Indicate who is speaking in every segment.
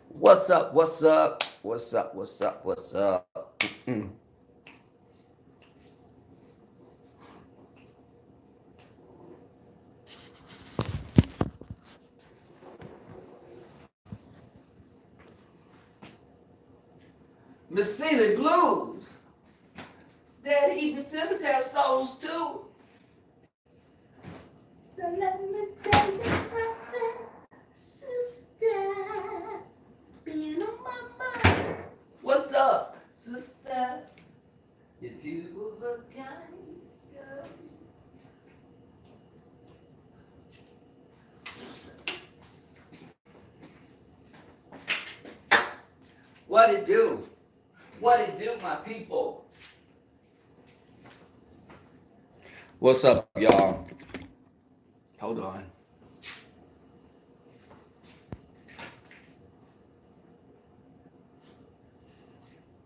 Speaker 1: What's up? What's up? What's up? What's up? What's up? Miss Celia Blues. Daddy, even sinners have souls too. Now let me tell you something, sister. Being on my mind. What's up, sister? Your teeth will look kind. What it do? What it do, my people? What's up, y'all? Hold on.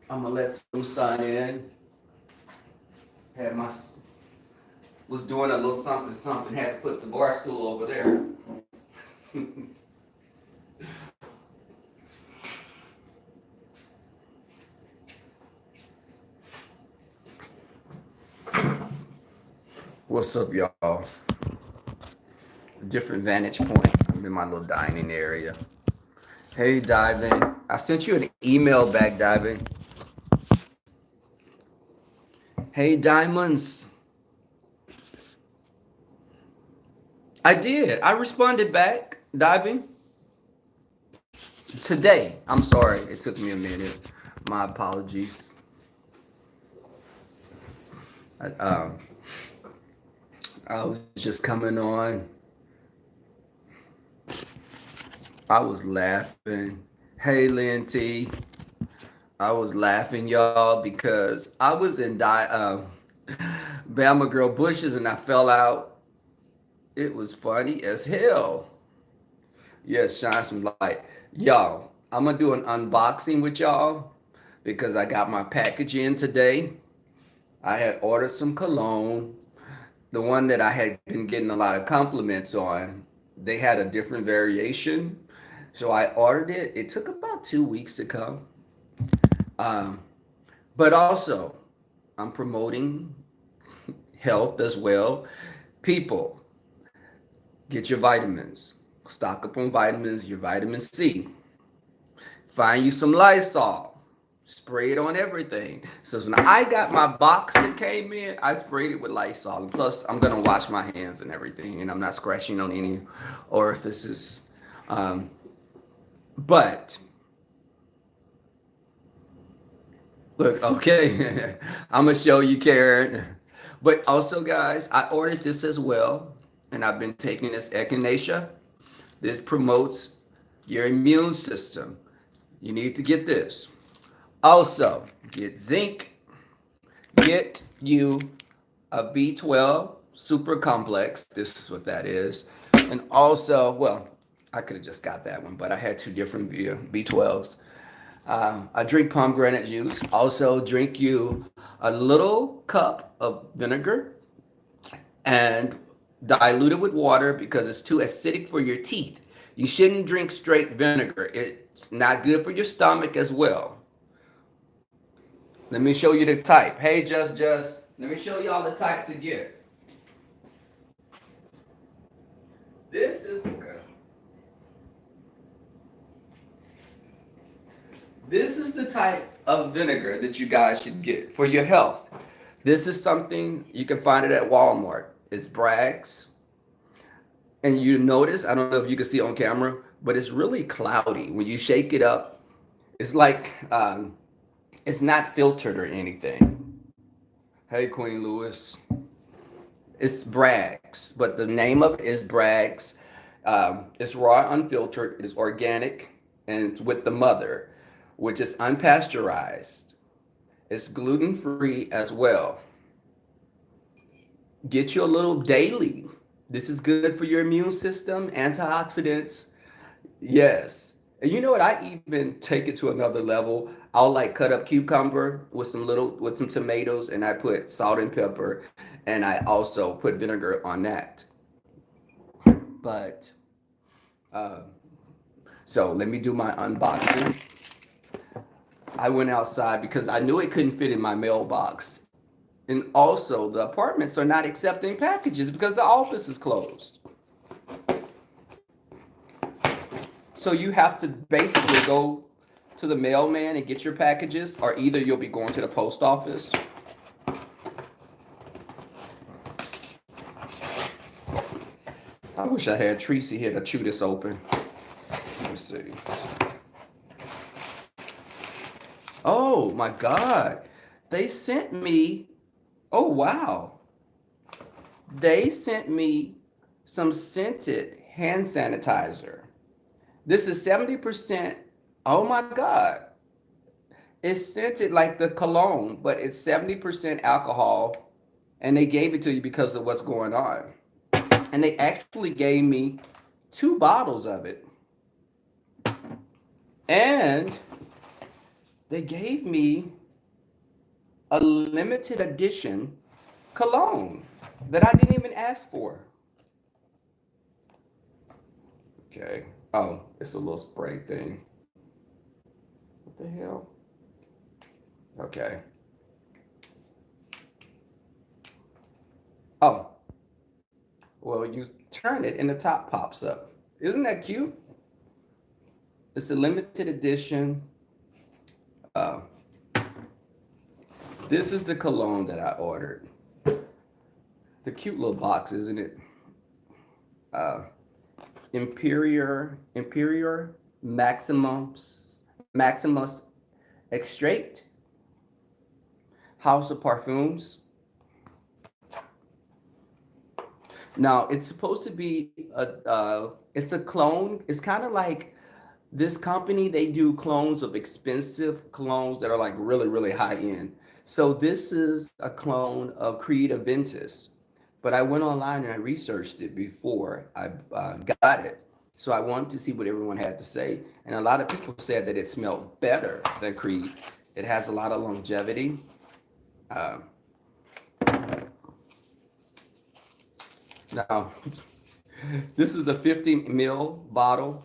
Speaker 1: I'm gonna let some sun in. Had my was doing a little something something. Had to put the bar stool over there. What's up, y'all? Different vantage point. I'm in my little dining area. Hey, Divin. I sent you an email back, Divin. Hey, Diamonds. I did. I responded back, Diving. Today. I'm sorry. It took me a minute. My apologies. I, um, I was just coming on. I was laughing. Hey, Lynn T. I was laughing, y'all, because I was in Bama Girl bushes and I fell out. It was funny as hell. Yes, shine some light. Y'all, I'm going to do an unboxing with y'all because I got my package in today. I had ordered some cologne. The one that I had been getting a lot of compliments on, they had a different variation. So I ordered it. It took about 2 weeks to come. Um, but also, I'm promoting health as well. People, get your vitamins. Stock up on vitamins, your vitamin C. Find you some Lysol. Spray it on everything. So when I got my box that came in, I sprayed it with Lysol. And plus, I'm gonna wash my hands and everything, and I'm not scratching on any orifices. Um, but look, okay, I'm gonna show you, Karen. But also, guys, I ordered this as well, and I've been taking this echinacea. This promotes your immune system. You need to get this. Also, get zinc, get you a B12 super complex. This is what that is. And also, well, I could have just got that one, but I had two different B12s. I drink pomegranate juice. Also, drink you a little cup of vinegar and dilute it with water because it's too acidic for your teeth. You shouldn't drink straight vinegar. It's not good for your stomach as well. Let me show you the type. Hey, just. Let me show y'all the type to get. This is okay. This is the type of vinegar that you guys should get for your health. This is something you can find it at Walmart. It's Bragg's. And you notice, I don't know if you can see on camera, but it's really cloudy. When you shake it up, it's like it's not filtered or anything. Hey, Queen Lewis. It's Bragg's, but the name of it is Bragg's. It's raw, unfiltered, it's organic, and it's with the mother, which is unpasteurized. It's gluten free as well. Get you a little daily. This is good for your immune system, antioxidants. Yes. And you know what? I even take it to another level. I'll like cut up cucumber with some tomatoes and I put salt and pepper and I also put vinegar on that. But Uh, so let me do my unboxing. I went outside because I knew it couldn't fit in my mailbox. And also, the apartments are not accepting packages because the office is closed. So you have to basically go to the mailman and get your packages, or either you'll be going to the post office. I wish I had Tracy here to chew this open. Let me see. Oh my God. They sent me, oh wow. They sent me some scented hand sanitizer. This is 70%. Oh my God. It's scented like the cologne, but it's 70% alcohol. And they gave it to you because of what's going on. And they actually gave me 2 bottles of it. And they gave me a limited edition cologne that I didn't even ask for. Okay. Oh, it's a little spray thing. What the hell? Okay. Oh, well, you turn it and the top pops up. Isn't that cute? It's a limited edition. Uh, this is the cologne that I ordered. The cute little box, isn't it? Uh, Imperior Maximus Extrait House of Parfums. Now it's supposed to be it's a clone. It's kind of like this company. They do clones of expensive colognes that are like really high end. So this is a clone of Creed Aventus, but I went online and I researched it before I got it. So I wanted to see what everyone had to say, and a lot of people said that it smelled better than Creed. It has a lot of longevity. Uh, Now, this is the 50 ml bottle.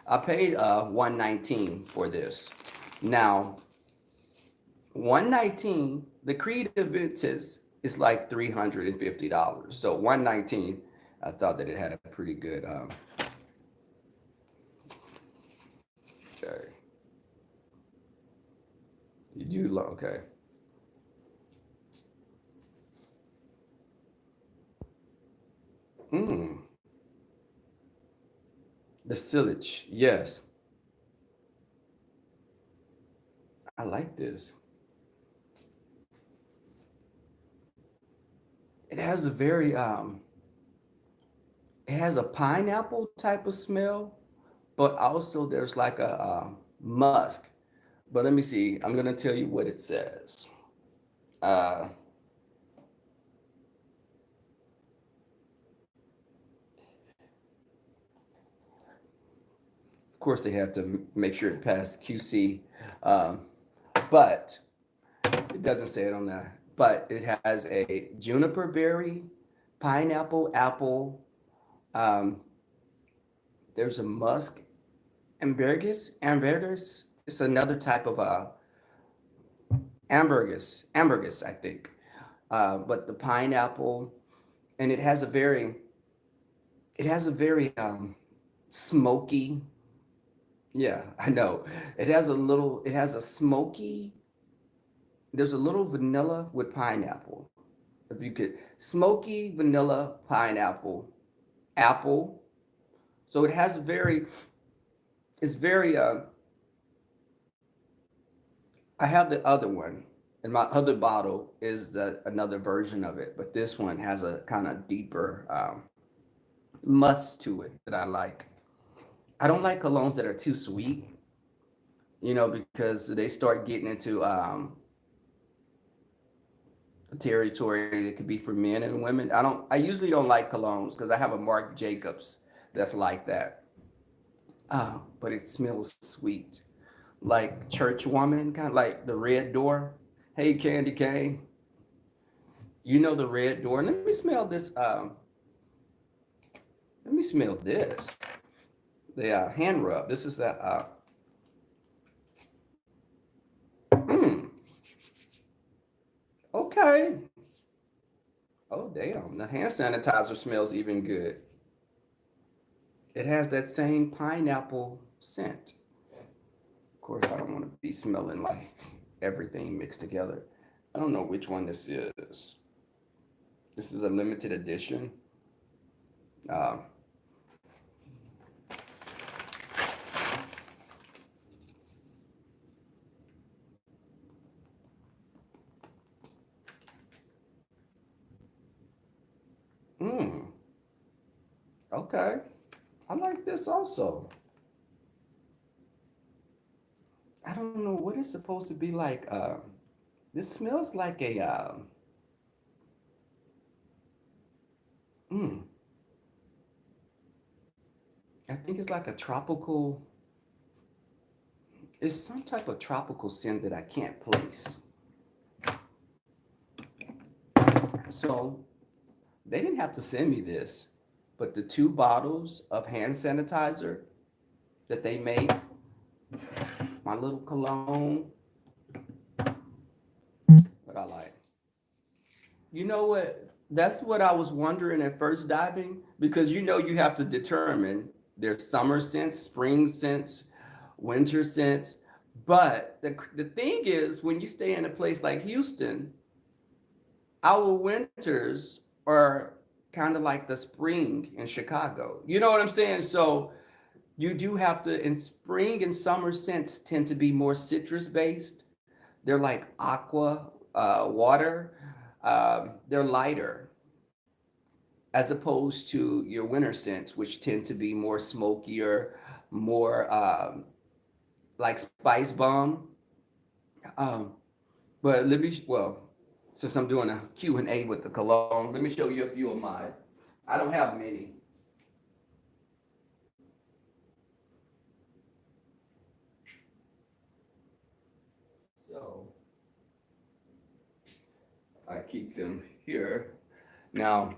Speaker 1: I paid 119 for this. Now, 119, the Creed Aventus is like $350. So 119, I thought that it had a pretty good okay. You do okay. Mm, the silage, yes. I like this. It has a very it has a pineapple type of smell, but also there's like a musk. But let me see. I'm gonna tell you what it says. Uh, of course, they have to make sure it passed QC, um, but it doesn't say it on there. But it has a juniper berry, pineapple, apple. Um, there's a musk, ambergris. It's another type of ambergris, I think. But the pineapple, and it has a very smoky. Yeah, I know. It has a smoky, there's a little vanilla with pineapple. If you could, smoky vanilla pineapple, apple. So it has a very, it's very, I have the other one, and my other bottle is another version of it, but this one has a kind of deeper must to it that I like. I don't like colognes that are too sweet, because they start getting into territory that could be for men and women. I usually don't like colognes because I have a Marc Jacobs that's like that. But it smells sweet. Like church woman, kind of like the red door. Hey Candy Cane, you know the red door. Let me smell this. Let me smell this. the hand rub. This is the mm, okay. Oh damn, the hand sanitizer smells even good. It has that same pineapple scent. Of course, I don't want to be smelling like everything mixed together. I don't know which one this is. This is a limited edition. Uh, mm, okay. I like this also. I don't know what it's supposed to be like. This smells like a, mm, I think it's like a tropical, it's some type of tropical scent that I can't place. So they didn't have to send me this, but the two bottles of hand sanitizer that they made, my little cologne, what I like. You know what? That's what I was wondering at first diving because you have to determine there's summer scents, spring scents, winter scents. But the thing is, when you stay in a place like Houston, our winters are kind of like the spring in Chicago. You know what I'm saying? So you do have to, in spring and summer scents tend to be more citrus based. They're like aqua water. They're lighter as opposed to your winter scents, which tend to be more smokier, more like spice bomb. Um, but let me, well, since I'm doing a Q&A with the cologne, let me show you a few of mine. I don't have many. So I keep them here. Now,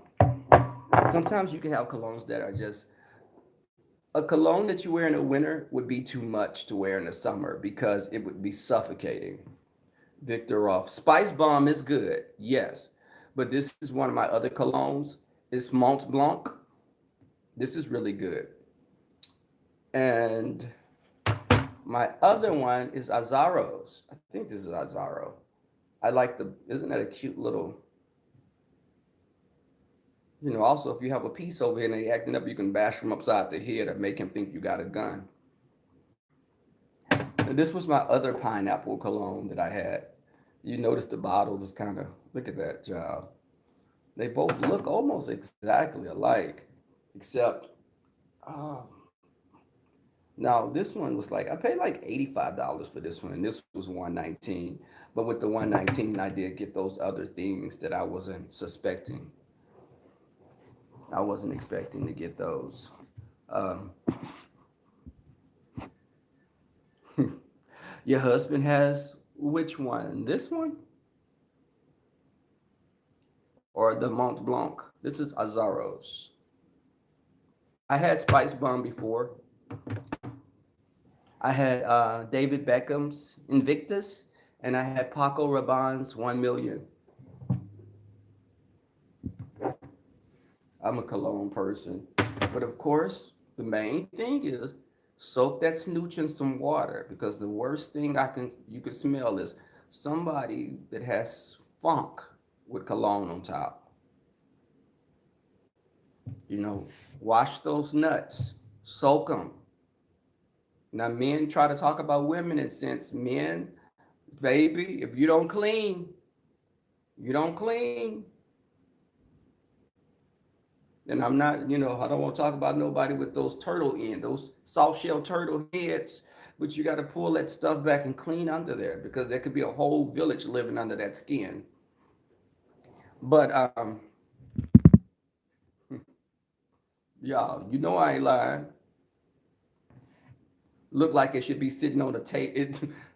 Speaker 1: sometimes you can have colognes that are just a cologne that you wear in the winter would be too much to wear in the summer because it would be suffocating. Victor off. Spice Bomb is good, yes. But this is one of my other colognes. It's Mont Blanc. This is really good. And my other one is Azaro's. I think this is Azaro. I like the, isn't that a cute little, also if you have a piece over here and they acting up, you can bash them upside the head or make him think you got a gun. And this was my other pineapple cologne that I had. You notice the bottle is kind of, look at that job. They both look almost exactly alike, except, uh, now this one was like, I paid like $85 for this one, and this was 119. But with the 119, I did get those other things that I wasn't suspecting. I wasn't expecting to get those. Um, your husband has which one? This one or the Mont Blanc? This is Azaro's. I had Spice Bomb before. I had David Beckham's Invictus, and I had Paco Rabanne's 1 Million. I'm a cologne person. But of course, the main thing is soak that snooch in some water because the worst thing you can smell is somebody that has funk with cologne on top. You know, wash those nuts, soak them. Now, men try to talk about women, and since men, baby, if you don't clean, you don't clean. And I'm not, I don't want to talk about nobody with those turtle those soft shell turtle heads, but you got to pull that stuff back and clean under there because there could be a whole village living under that skin. But y'all, I ain't lying. Look like it should be sitting on the table.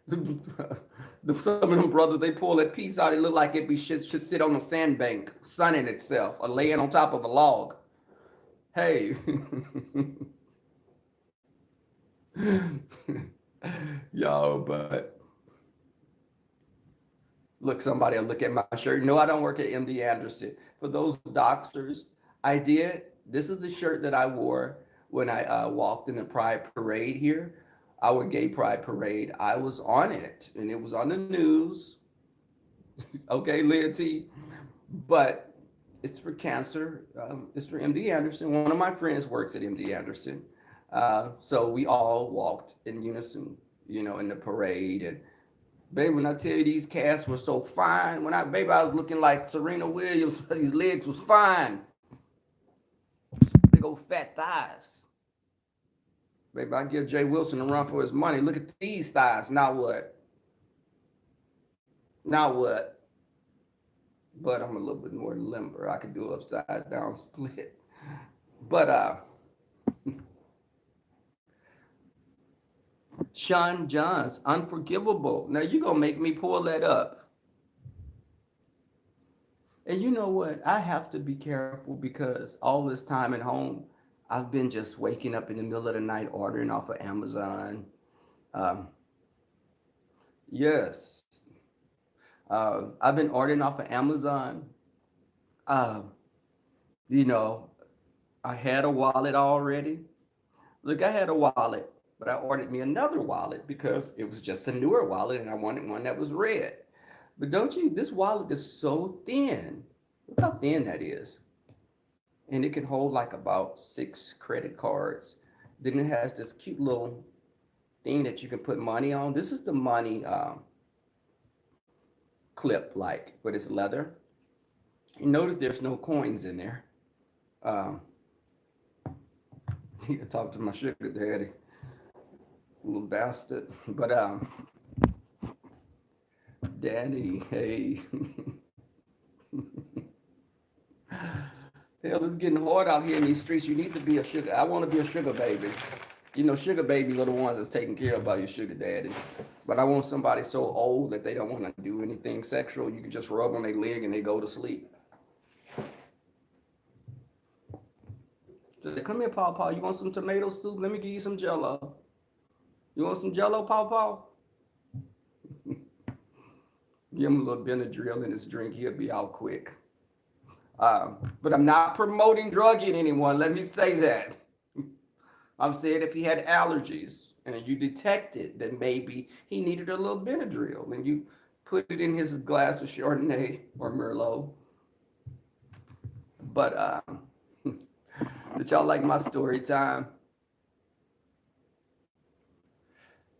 Speaker 1: Some of them brothers, they pull that piece out. It look like should sit on a sandbank, sunning itself, or laying on top of a log. Hey, Yo, but look, somebody will look at my shirt. No, I don't work at MD Anderson. For those doctors, I did. This is the shirt that I wore when I walked in the Pride Parade here, our gay Pride Parade. I was on it, and it was on the news. Okay, Leontine. But it's for cancer. It's for MD Anderson. One of my friends works at MD Anderson. So we all walked in unison, in the parade. And baby, when I tell you these casts were so fine, baby, I was looking like Serena Williams. These legs was fine. Big old fat thighs. Baby, I give Jay Wilson a run for his money. Look at these thighs. Now what? Now what? But I'm a little bit more limber. I could do upside down split. But Sean Johns, Unforgivable. Now you gonna make me pull that up. And you know what? I have to be careful because all this time at home, I've been just waking up in the middle of the night ordering off of Amazon. Um, yes. I've been ordering off of Amazon. Uh, you know, I had a wallet already. Look, I had a wallet, but I ordered me another wallet because it was just a newer wallet and I wanted one that was red. But don't you, this wallet is so thin. Look how thin that is. And it can hold like about 6 credit cards. Then it has this cute little thing that you can put money on. This is the money clip, like, but it's leather. You notice there's no coins in there. Um, you can talk to my sugar daddy, little bastard. But Daddy, hey. Hell, it's getting hard out here in these streets. You need to be a sugar. I want to be a sugar baby. Sugar babies are the ones that's taken care of by your sugar daddy. But I want somebody so old that they don't want to do anything sexual. You can just rub on their leg and they go to sleep. So they, come here, Paw Paw. You want some tomato soup? Let me give you some Jello. You want some Jello, Paw Paw? Give him a little Benadryl in his drink. He'll be out quick. But I'm not promoting drugging anyone. Let me say that. I'm saying if he had allergies and you detected that maybe he needed a little Benadryl and you put it in his glass of Chardonnay or Merlot. But did y'all like my story time?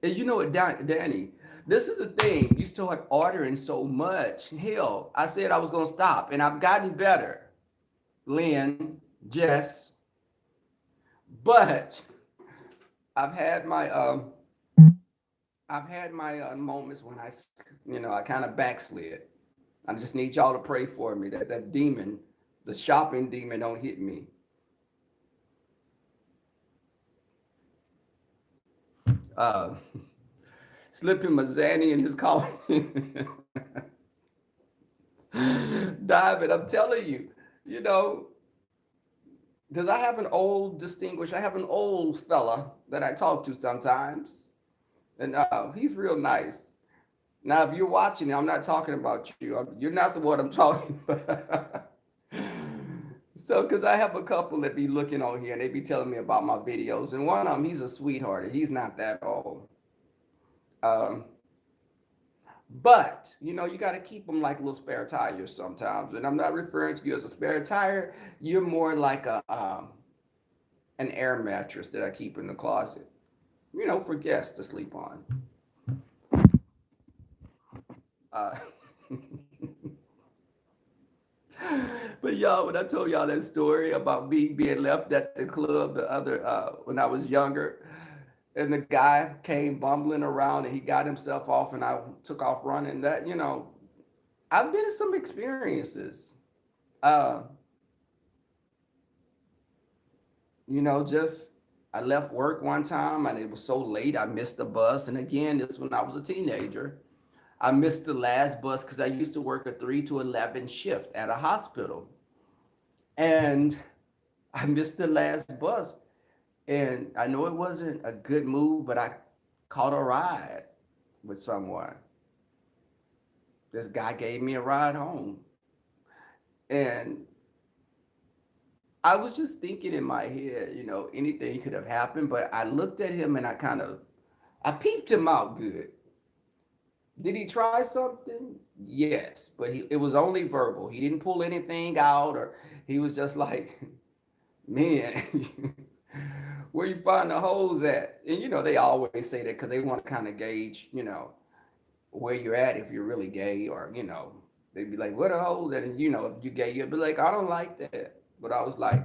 Speaker 1: And you know what, Danny? This is the thing. You start ordering so much. Hell, I said I was gonna stop, and I've gotten better. Lynn, Jess, but I've had my moments when I kind of backslid. I just need y'all to pray for me that demon, the shopping demon, don't hit me. Uh, Slipping Mazzani in his car. David, I'm telling you, you know, because I have an old fella that I talk to sometimes, and he's real nice. Now, if you're watching, I'm not talking about you. You're not the one I'm talking about. So, because I have a couple that be looking on here and they be telling me about my videos, and one of them, he's a sweetheart. He's not that old. Um, but you got to keep them like little spare tires sometimes. And I'm not referring to you as a spare tire. You're more like an air mattress that I keep in the closet, for guests to sleep on. Uh, but y'all, when I told y'all that story about me being left at the club the other when I was younger, and the guy came bumbling around and he got himself off, and I took off running. That I've been in some experiences. Uh, just I left work one time and it was so late I missed the bus. And again, this when I was a teenager. I missed the last bus because I used to work a 3 to 11 shift at a hospital. And I missed the last bus. And I know it wasn't a good move, but I caught a ride with someone. This guy gave me a ride home. And I was just thinking in my head, anything could have happened, but I looked at him and I peeped him out good. Did he try something? Yes, but it was only verbal. He didn't pull anything out, or he was just like, man, where you find the holes at? And they always say that because they want to kind of gauge, where you're at if you're really gay, or they'd be like, "What a hole that?" And if you gay, you'd be like, "I don't like that." But I was like,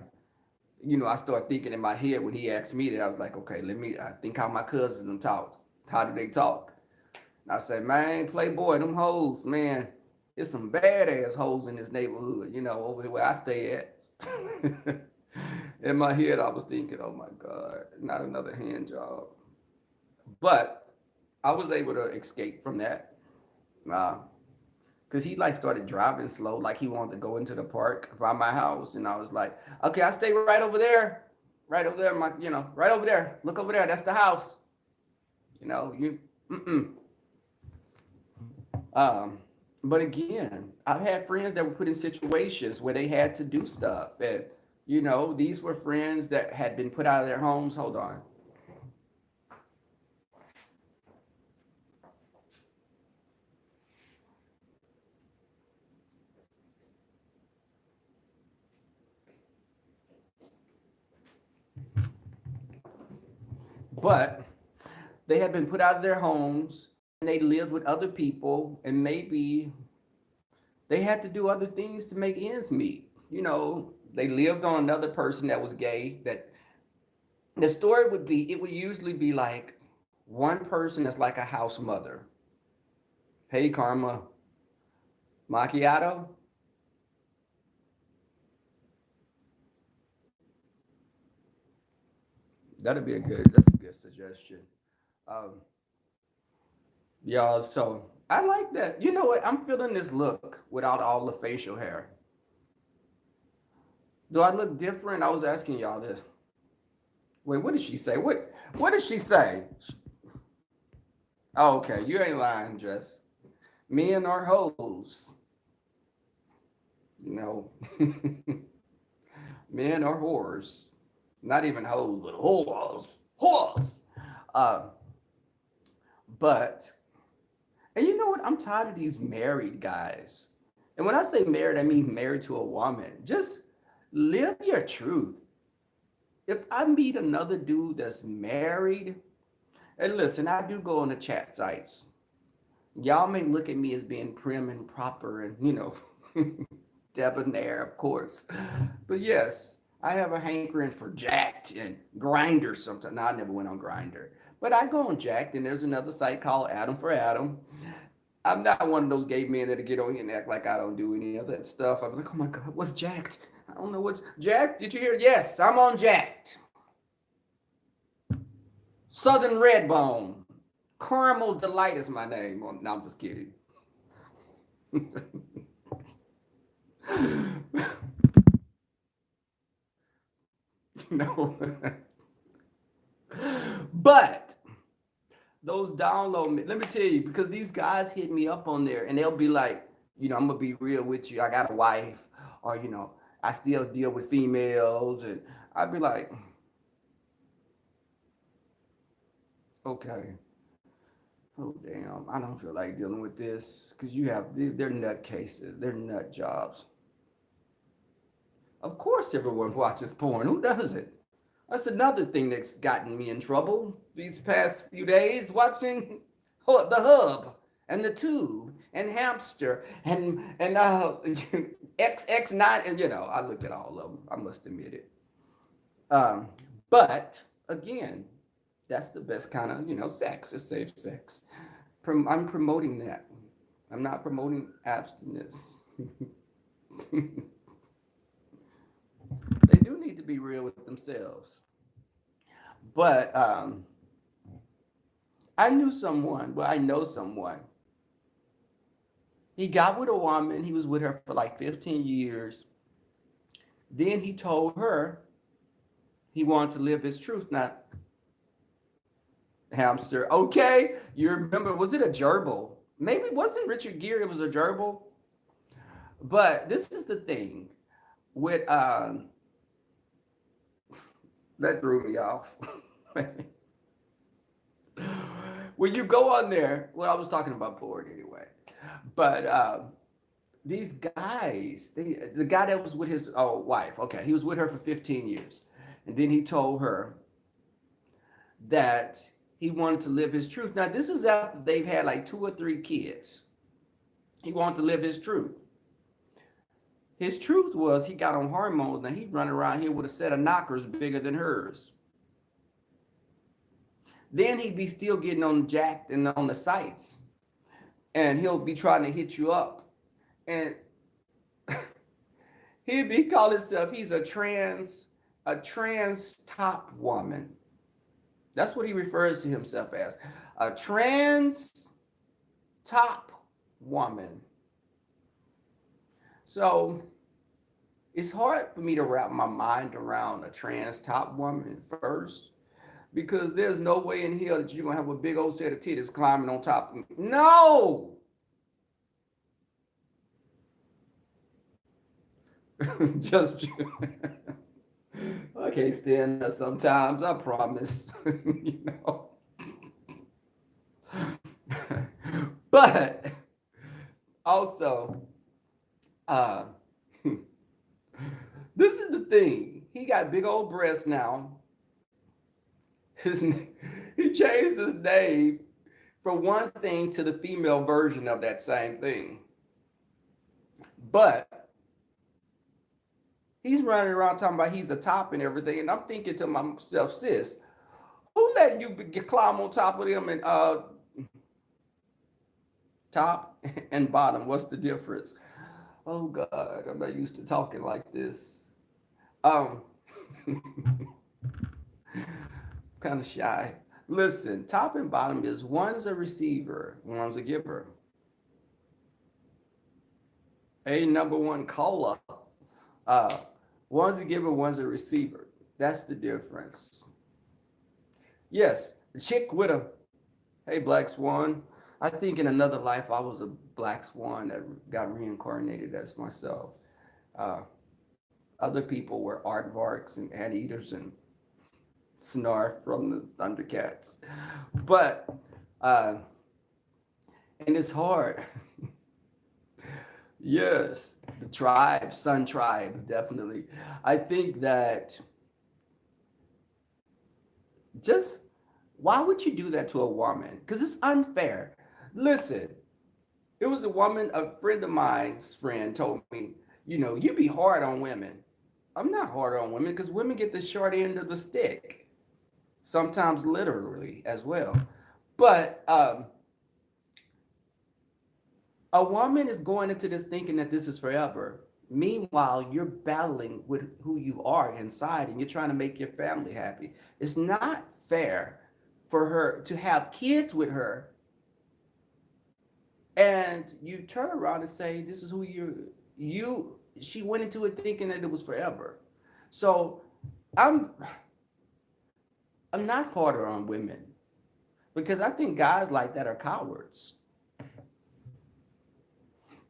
Speaker 1: I started thinking in my head when he asked me that. I was like, "Okay, I think how my cousins them talk. How do they talk?" And I said, "Man, Playboy, them hoes, man, there's some badass hoes in this neighborhood. Over here where I stay at." In my head, I was thinking, "Oh my God, not another hand job." But I was able to escape from that. Uh, Cause he like started driving slow, like he wanted to go into the park by my house, and I was like, "Okay, I stay right over there, right over there. Look over there. That's the house. You." Mm-mm. Um, but again, I've had friends that were put in situations where they had to do stuff, and these were friends that had been put out of their homes. Hold on, but they had been put out of their homes, and they lived with other people, and maybe they had to do other things to make ends meet. They lived on another person that was gay. That the story would be, it would usually be like one person that's like a house mother. Hey, Karma, macchiato. That's a good suggestion. Um, y'all, so I like that. You know what? I'm feeling this look without all the facial hair. Do I look different? I was asking y'all this. Wait, what did she say? What did she say? Oh, okay, you ain't lying, Jess. Men are hoes. You know, men are whores. Not even hoes, but whores. Whores. Uh, but, and you know what? I'm tired of these married guys. And when I say married, I mean married to a woman. Just live your truth. If I meet another dude that's married, and listen, I do go on the chat sites. Y'all may look at me as being prim and proper and, debonair, of course. But yes, I have a hankering for Jacked and Grinder sometimes. No, I never went on Grinder. But I go on Jacked, and there's another site called Adam for Adam. I'm not one of those gay men that get on here and act like I don't do any of that stuff. I'm like, oh my God, what's Jacked? I don't know what's Jacked. Did you hear? Yes, I'm on Jacked. Southern Redbone. Caramel Delight is my name. Oh, no, I'm just kidding. No. But those download, let me tell you, because these guys hit me up on there and they'll be like, I'm gonna be real with you. I got a wife, or I still deal with females, and I'd be like, okay, oh damn, I don't feel like dealing with this because they're nut cases, they're nut jobs. Of course, everyone watches porn. Who doesn't? That's another thing that's gotten me in trouble these past few days, watching the Hub and the Tube and Hamster and XX9, and I look at all of them. I must admit it. Um, but again, that's the best kind of sex. It's safe sex. I'm promoting that. I'm not promoting abstinence. They do need to be real with themselves. But I knew someone, well, I know someone. He got with a woman, he was with her for like 15 years. Then he told her He wanted to live his truth, not hamster. Okay, you remember, was it a gerbil? Maybe it wasn't Richard Gere, it was a gerbil. But this is the thing with that threw me off. When you go on there, well, I was talking about porn anyway, but these guys, the guy that was with his wife, okay, he was with her for 15 years, and then he told her that he wanted to live his truth. Now, this is after they've had like 2 or 3 kids. He wanted to live his truth. His truth was he got on hormones and he'd run around here with a set of knockers bigger than hers. Then he'd be still getting on jacked and on the sites, and he'll be trying to hit you up, and he'd be call himself he's a trans top woman. That's what he refers to himself as, a trans top woman. So it's hard for me to wrap my mind around a trans top woman first, because there's no way in hell that you're gonna have a big old set of titties climbing on top of me. No. Just I can't stand that sometimes, I promise. You know. But also, uh this is the thing. He got big old breasts now. His, he changed his name from one thing to the female version of that same thing. But he's running around talking about he's a top and everything. And I'm thinking to myself, sis, who let you climb on top of them and top and bottom? What's the difference? Oh God, I'm not used to talking like this. Um kind of shy. Listen, top and bottom is one's a receiver, one's a giver. A number one caller. Uh, one's a giver, one's a receiver. That's the difference. Yes, the chick with a hey black swan. I think in another life I was a black swan that got reincarnated as myself. Uh, Other people were aardvarks and anteaters and snarf from the Thundercats. But and it's hard. Yes, the tribe, Sun Tribe, definitely. I think that just why would you do that to a woman? Because it's unfair. Listen, it was a woman, a friend of mine's friend told me, you know, you be hard on women. I'm not hard on women because women get the short end of the stick, sometimes literally as well. But a woman is going into this thinking that this is forever. Meanwhile, you're battling with who you are inside and you're trying to make your family happy. It's not fair for her to have kids with her and you turn around and say, this is who you, she went into it thinking that it was forever. So I'm not harder on women because I think guys like that are cowards.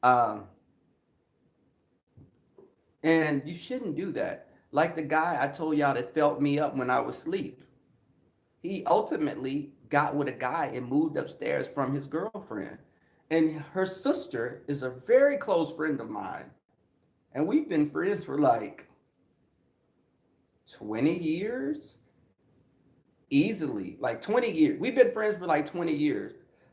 Speaker 1: Um, and you shouldn't do that. Like the guy I told y'all that felt me up when I was asleep. He ultimately got with a guy and moved upstairs from his girlfriend. And her sister is a very close friend of mine. And we've been friends for like 20 years. Easily, like 20 years. We've been friends for like 20 years.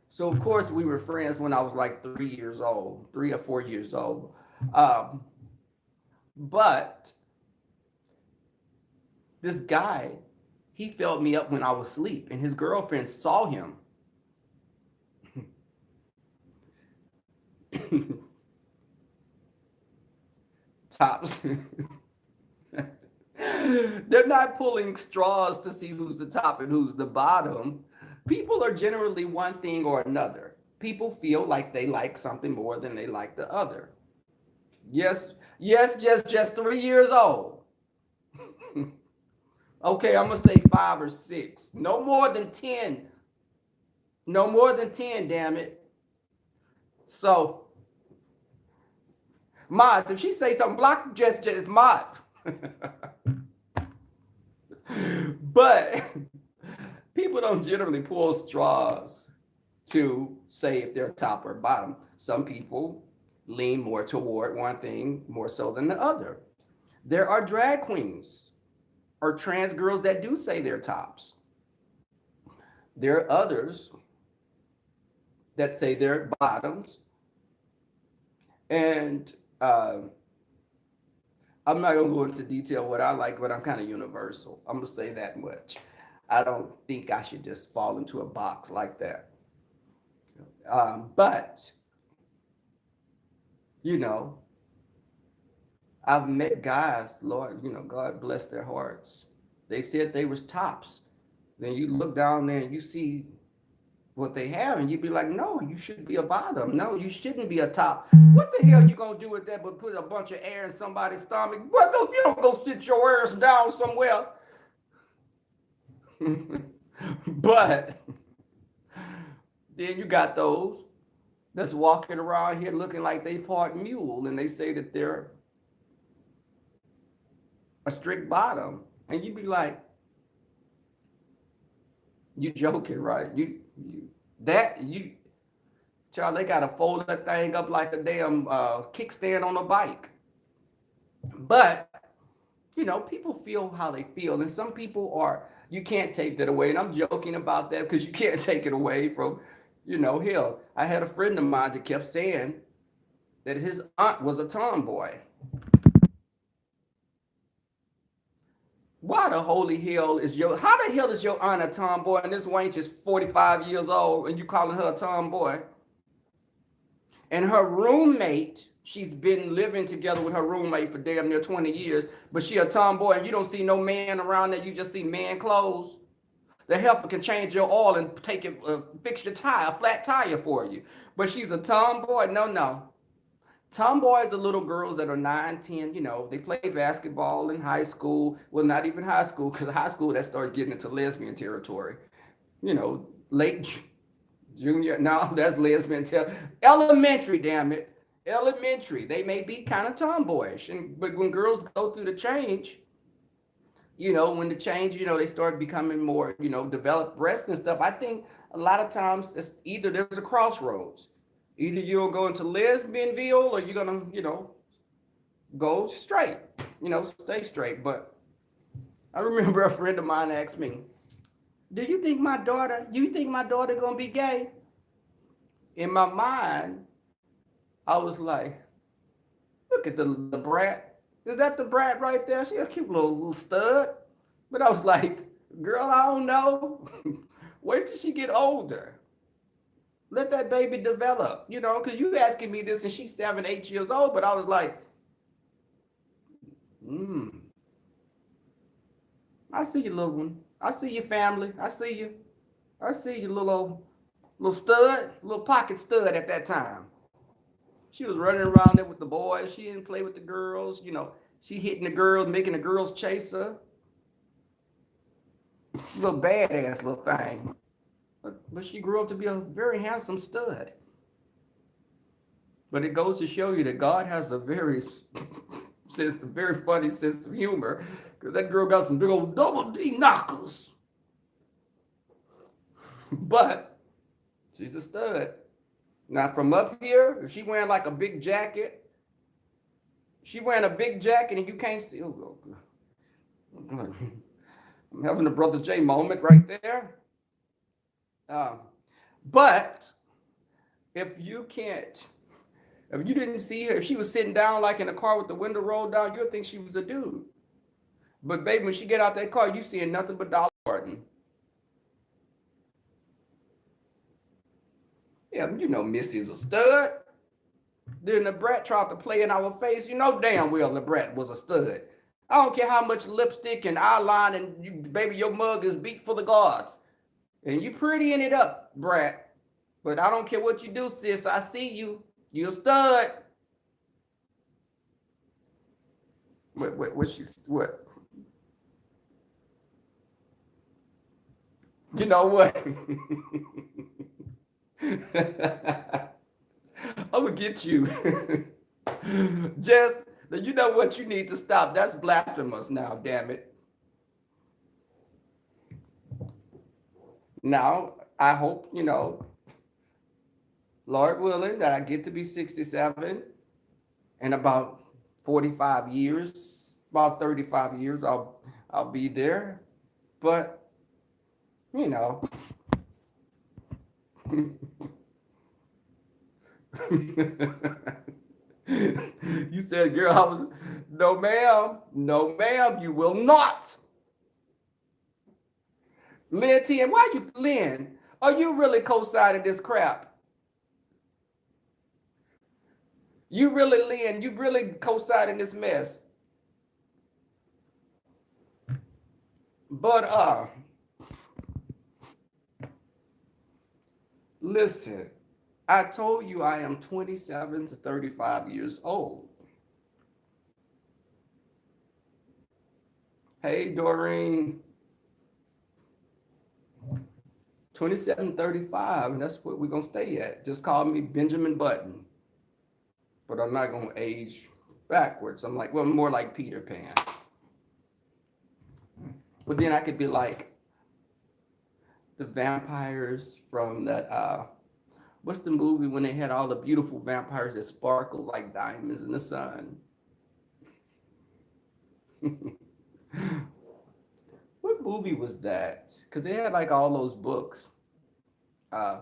Speaker 1: So of course we were friends when I was like 3 years old, 3 or 4 years old. Um, but this guy, he felt me up when I was asleep, and his girlfriend saw him. Tops. They're not pulling straws to see who's the top and who's the bottom. People are generally one thing or another. People feel like they like something more than they like the other. Yes, yes, just 3 years old. Okay, I'm gonna say 5 or 6. No more than 10. No more than 10, damn it. So, mods, if she say something, block just mods. But people don't generally pull straws to say if they're top or bottom. Some people lean more toward one thing more so than the other. There are drag queens or trans girls that do say they're tops. There are others that say they're bottoms. And I'm not going to go into detail what I like, but I'm kind of universal. I'm going to say that much. I don't think I should just fall into a box like that. But, you know, I've met guys, Lord, God bless their hearts. They said they was tops. Then you look down there and you see what they have, and you'd be like, no, you should be a bottom. No, you shouldn't be a top. What the hell you gonna do with that but put a bunch of air in somebody's stomach? What those you don't go sit your ass down somewhere. But then you got those that's walking around here looking like they part mule, and they say that they're a strict bottom. And you'd be like, you joking, right? You child, they gotta fold that thing up like a damn kickstand on a bike. But people feel how they feel, and some people are. You can't take that away, and I'm joking about that because you can't take it away from, hell. I had a friend of mine that kept saying that his aunt was a tomboy. Why the holy hell is how the hell is your aunt a tomboy and this wench is 45 years old and you calling her a tomboy? And her roommate, she's been living together with her roommate for damn near 20 years, but she a tomboy and you don't see no man around there, you just see man clothes. The heifer can change your oil and take it, fix your tire, a flat tire for you. But she's a tomboy? No, no. Tomboys are little girls that are 9, 10, they play basketball in high school. Well, not even high school, because high school that starts getting into lesbian territory. Late junior, no, that's lesbian territory. Elementary, damn it. Elementary. They may be kind of tomboyish. But when girls go through the change, when the change, they start becoming more, developed breasts and stuff. I think a lot of times it's either there's a crossroads. Either you'll go into lesbianville or you're gonna, go straight, stay straight. But I remember a friend of mine asked me, you think my daughter gonna be gay? In my mind, I was like, look at the brat. Is that the brat right there? She a cute little stud. But I was like, girl, I don't know. Wait till she get older. Let that baby develop, because you asking me this and she's 7, 8 years old. But I was like, I see you, little one. I see your family. I see you. I see you, little stud, little pocket stud at that time. She was running around there with the boys. She didn't play with the girls. She hitting the girls, making the girls chase her. Little badass little thing. But she grew up to be a very handsome stud. But it goes to show you that God has a very very funny sense of humor. Because that girl got some big old double D knockers. But she's a stud. Now from up here, if she wearing like a big jacket, and you can't see. Oh, I'm having a Brother J moment right there. But if you didn't see her, if she was sitting down like in a car with the window rolled down, you'll think she was a dude. But baby, when she get out that car, you seeing nothing but Dolly Parton. Yeah, Missy's a stud. Then the brat tried to play in our face. Damn well the brat was a stud. I don't care how much lipstick and eyeliner and baby, your mug is beat for the gods. And you prettying it up, brat. But I don't care what you do, sis. I see you. You a stud. What? You know what? I'm gonna get you. Just you know what you need to stop. That's blasphemous now, damn it. Now, I hope, Lord willing, that I get to be 67 in about 45 years, about 35 years, I'll be there. But, you know, you said, girl, I was, no, ma'am, no, ma'am, you will not. Lynn T, and why you, Lynn, are you really co-signing this crap? You really, Lynn, you really co-signing this mess? But, listen, I told you I am 27 to 35 years old. Hey, Doreen, 27, 35, and that's what we're going to stay at. Just call me Benjamin Button. But I'm not going to age backwards. I'm like, well, more like Peter Pan. But then I could be like the vampires from that, what's the movie when they had all the beautiful vampires that sparkled like diamonds in the sun? What movie was that? Because they had like all those books. Uh,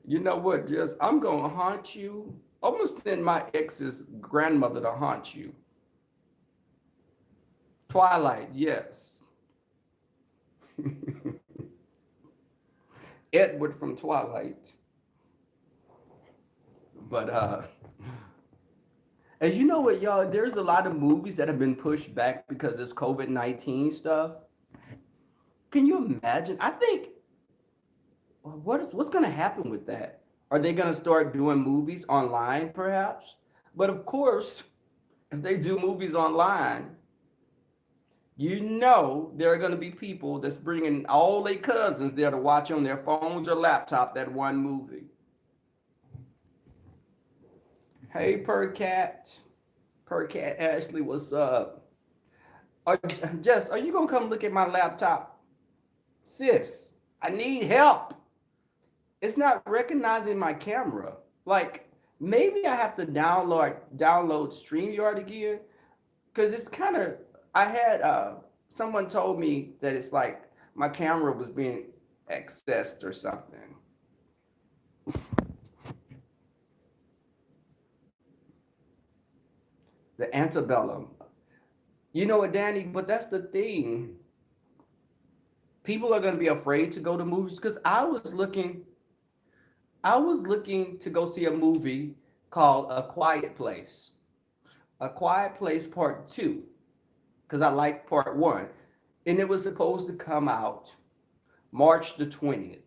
Speaker 1: you know what? Just I'm gonna haunt you. I'm gonna send my ex's grandmother to haunt you. Twilight, yes. Edward from Twilight. But and you know what, y'all? There's a lot of movies that have been pushed back because of COVID-19 stuff. Can you imagine? I think what's going to happen with that? Are they going to start doing movies online, perhaps? But of course, if they do movies online, you know there are going to be people that's bringing all their cousins there to watch on their phones or laptop that one movie. Hey, Per Cat Ashley, what's up? Are, Jess, are you going to come look at my laptop? Sis, I need help. It's not recognizing my camera. Like maybe I have to download StreamYard again because it's kind of I had someone told me that it's like my camera was being accessed or something. The antebellum. You know what, Danny? But that's the thing. People are going to be afraid to go to movies because I was looking to go see a movie called A Quiet Place. A Quiet Place Part 2 because I liked Part 1. And it was supposed to come out March the 20th.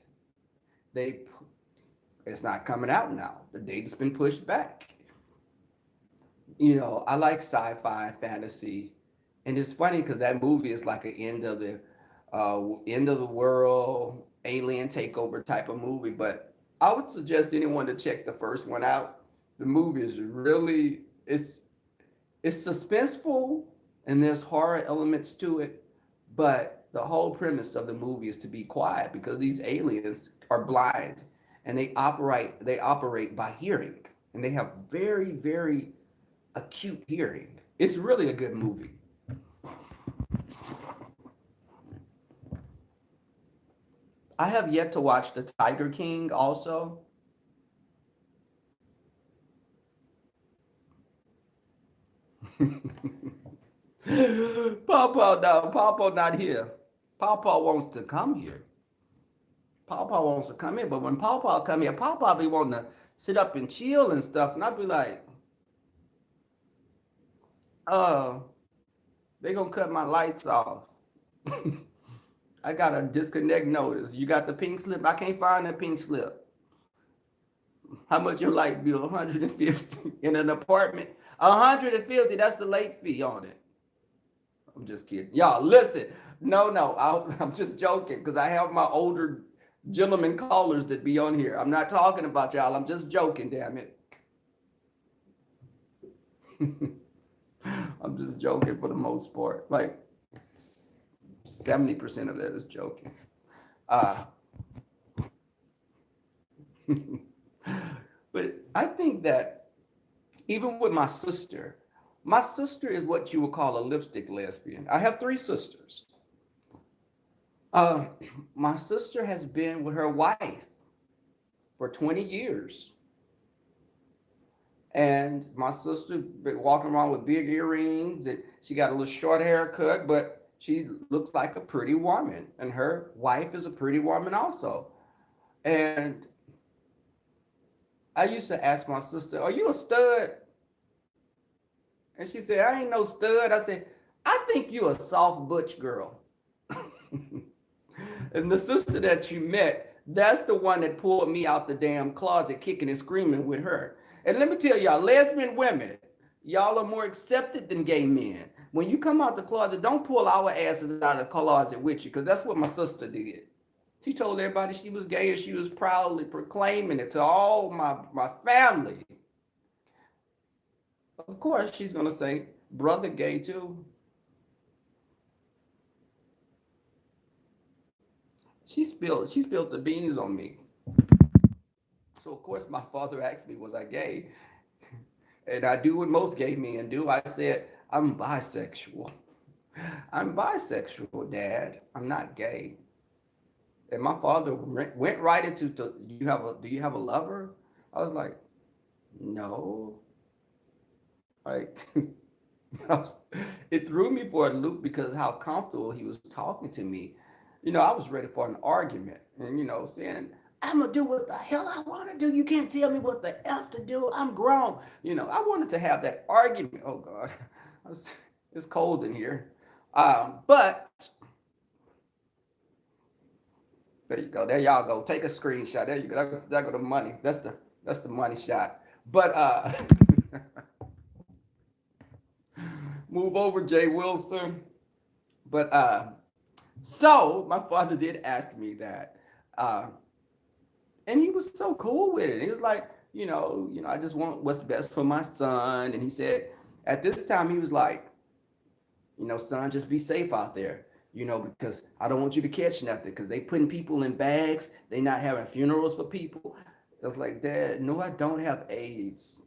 Speaker 1: They it's not coming out now. The date's been pushed back. I like sci-fi fantasy. And it's funny because that movie is like an end of the world, alien takeover type of movie. But I would suggest anyone to check the first one out. The movie is really it's suspenseful and there's horror elements to it, but the whole premise of the movie is to be quiet because these aliens are blind and they operate by hearing and they have very very acute hearing. It's really a good movie. I have yet to watch The Tiger King also. Papa not here. Papa wants to come here. Papa wants to come in, but when Papa come here, Papa be wanting to sit up and chill and stuff, and I'd be like, uh, they gonna cut my lights off. I got a disconnect notice. You got the pink slip? I can't find the pink slip. How much your light bill? 150 in an apartment. 150, that's the late fee on it. I'm just kidding. Y'all, listen. No, no, I'm just joking because I have my older gentlemen callers that be on here. I'm not talking about y'all. I'm just joking, damn it. I'm just joking for the most part. Like 70% of that is joking. Uh, but I think that even with my sister is what you would call a lipstick lesbian. I have three sisters. Uh, my sister has been with her wife for 20 years. And my sister been walking around with big earrings and she got a little short haircut, but she looks like a pretty woman. And her wife is a pretty woman also. And I used to ask my sister, "Are you a stud?" And she said, "I ain't no stud." I said, "I think you a soft butch girl." And the sister that you met, that's the one that pulled me out the damn closet kicking and screaming with her. And let me tell y'all, lesbian women, y'all are more accepted than gay men. When you come out the closet, don't pull our asses out of the closet with you, because that's what my sister did. She told everybody she was gay and she was proudly proclaiming it to all my family. Of course, she's going to say, brother gay too. She spilled the beans on me. So of course my father asked me, was I gay? And I do what most gay men do. I said, I'm bisexual. I'm bisexual, Dad. I'm not gay. And my father went right into, do you have a lover? I was like, no. Like, it threw me for a loop because how comfortable he was talking to me. I was ready for an argument and, saying, I'm going to do what the hell I want to do. You can't tell me what the F to do. I'm grown. I wanted to have that argument. Oh, God. It's cold in here. But there you go. There y'all go. Take a screenshot. There you go. There go the money. That's the money shot. But move over, Jay Wilson. But so my father did ask me that, uh, and he was so cool with it. He was like, I just want what's best for my son. And he said, at this time, he was like, son, just be safe out there. Because I don't want you to catch nothing. Because they putting people in bags. They not having funerals for people. I was like, Dad, no, I don't have AIDS.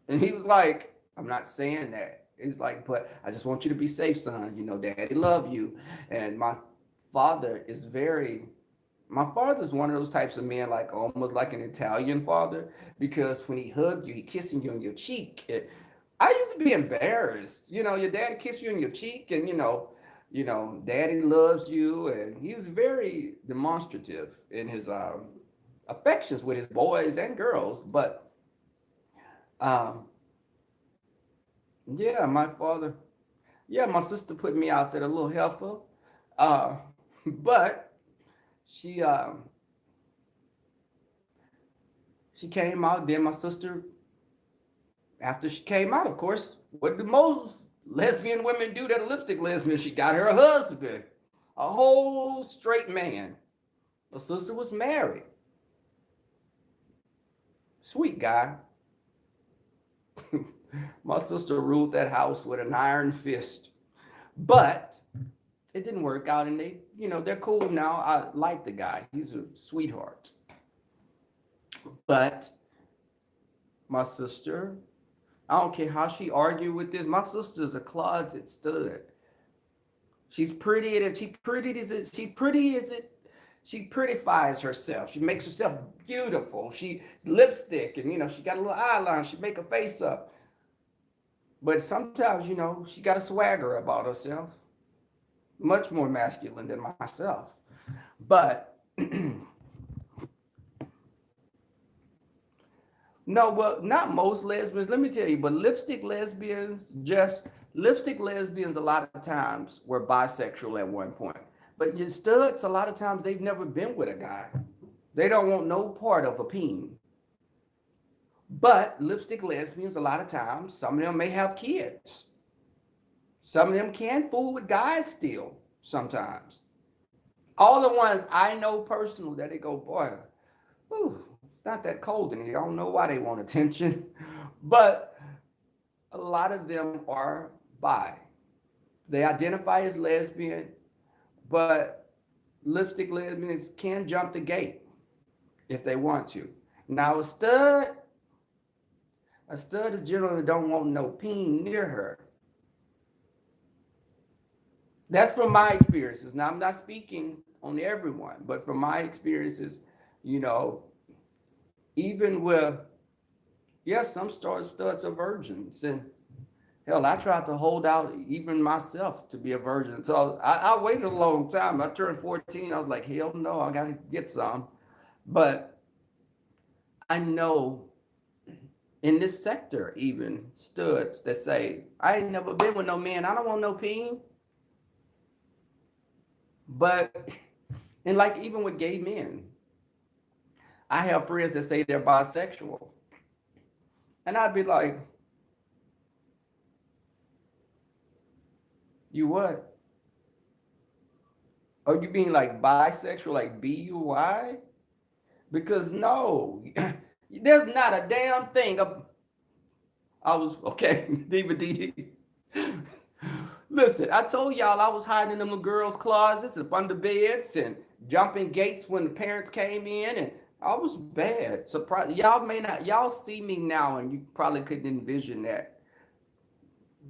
Speaker 1: And he was like, I'm not saying that. He's like, but I just want you to be safe, son. Daddy love you. And my father's one of those types of men, like almost like an Italian father, because when he hugged you, he kissing you on your cheek. I used to be embarrassed. Your dad kiss you on your cheek, and daddy loves you, and he was very demonstrative in his affections with his boys and girls. But um, yeah, my sister put me out there, a little heifer. Uh, but she she came out. Then my sister, after she came out, of course, what do most lesbian women do that are lipstick lesbian? She got her a husband, a whole straight man. My sister was married. Sweet guy. My sister ruled that house with an iron fist. But it didn't work out, and they're cool now. I like the guy. He's a sweetheart. But my sister, I don't care how she argued with this. My sister's a closet stud. She's pretty, and she prettifies herself. She makes herself beautiful. She lipstick, and she got a little eyeliner. She make her face up. But sometimes, she got a swagger about herself, much more masculine than myself. But no, well, not most lesbians. Let me tell you, but lipstick lesbians, a lot of times were bisexual at one point. But your studs, a lot of times they've never been with a guy. They don't want no part of a peen. But lipstick lesbians, a lot of times, some of them may have kids. Some of them can fool with guys still sometimes. All the ones I know personally that they go, boy, whew, it's not that cold in here. I don't know why they want attention. But a lot of them are bi. They identify as lesbian, but lipstick lesbians can jump the gate if they want to. Now a stud is generally don't want no peen near her. That's from my experiences. Now I'm not speaking on everyone, but from my experiences, you know, even with yes, some studs are virgins, and hell, I tried to hold out even myself to be a virgin. So I waited a long time. I turned 14. I was like, hell no, I gotta get some. But I know in this sector, even studs that say, I ain't never been with no man. I don't want no peen. But and like even with gay men, I have friends that say they're bisexual. And I'd be like, you what? Are you being like bisexual, like B-U-Y? Because no, there's not a damn thing. I was, okay, DVD. Listen, I told y'all I was hiding in them girls' closets and under beds and jumping gates when the parents came in, and I was bad. Surprised. Y'all may not, y'all see me now and you probably couldn't envision that.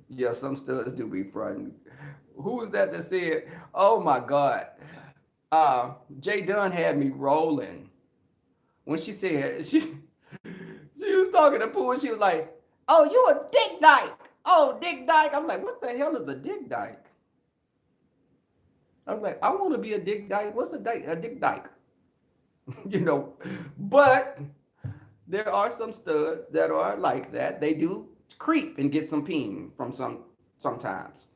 Speaker 1: Yeah, some studs do be fronting. Who was that said, oh my God, Jay Dunn had me rolling when she said, she was talking to Pooh and she was like, oh, you a dick dyke. Oh, dick dyke. I'm like, what the hell is a dick dyke? I was like, I want to be a dick dyke. What's a dick dyke? You know, but there are some studs that are like that. They do creep and get some peen from sometimes.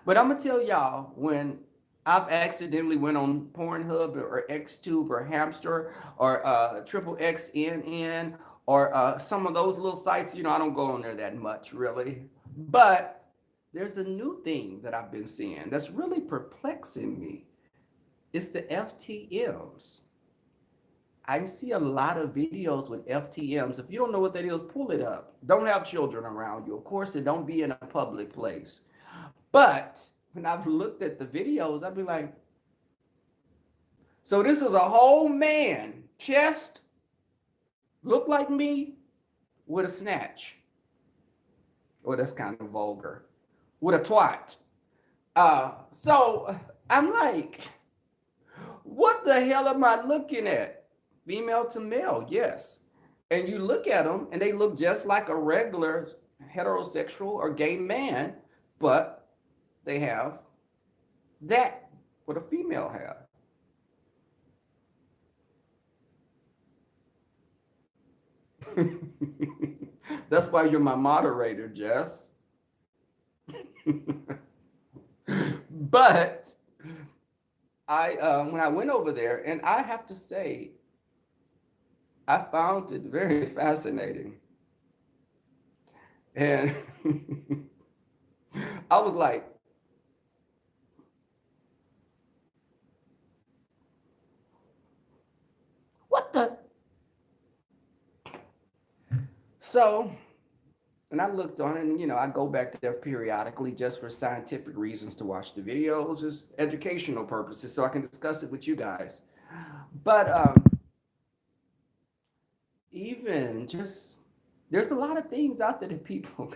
Speaker 1: But I'm gonna tell y'all when I've accidentally went on Pornhub or XTube or Hamster or Triple XNN or some of those little sites. You know, I don't go on there that much really. But there's a new thing that I've been seeing that's really perplexing me. It's the FTMs. I see a lot of videos with FTMs. If you don't know what that is, pull it up. Don't have children around you. Of course, and don't be in a public place. But when I've looked at the videos, I'd be like, so this is a whole man, chest, look like me, with a snatch. Oh, that's kind of vulgar. With a twat. So I'm like, what the hell am I looking at? Female to male, yes. And you look at them and they look just like a regular heterosexual or gay man, but they have that what a female has. That's why you're my moderator, Jess. But I when I went over there, and I have to say, I found it very fascinating. And I was like, what the? So, and I looked on it, and you know, I go back there periodically just for scientific reasons to watch the videos, just educational purposes, so I can discuss it with you guys. But even just there's a lot of things out there that people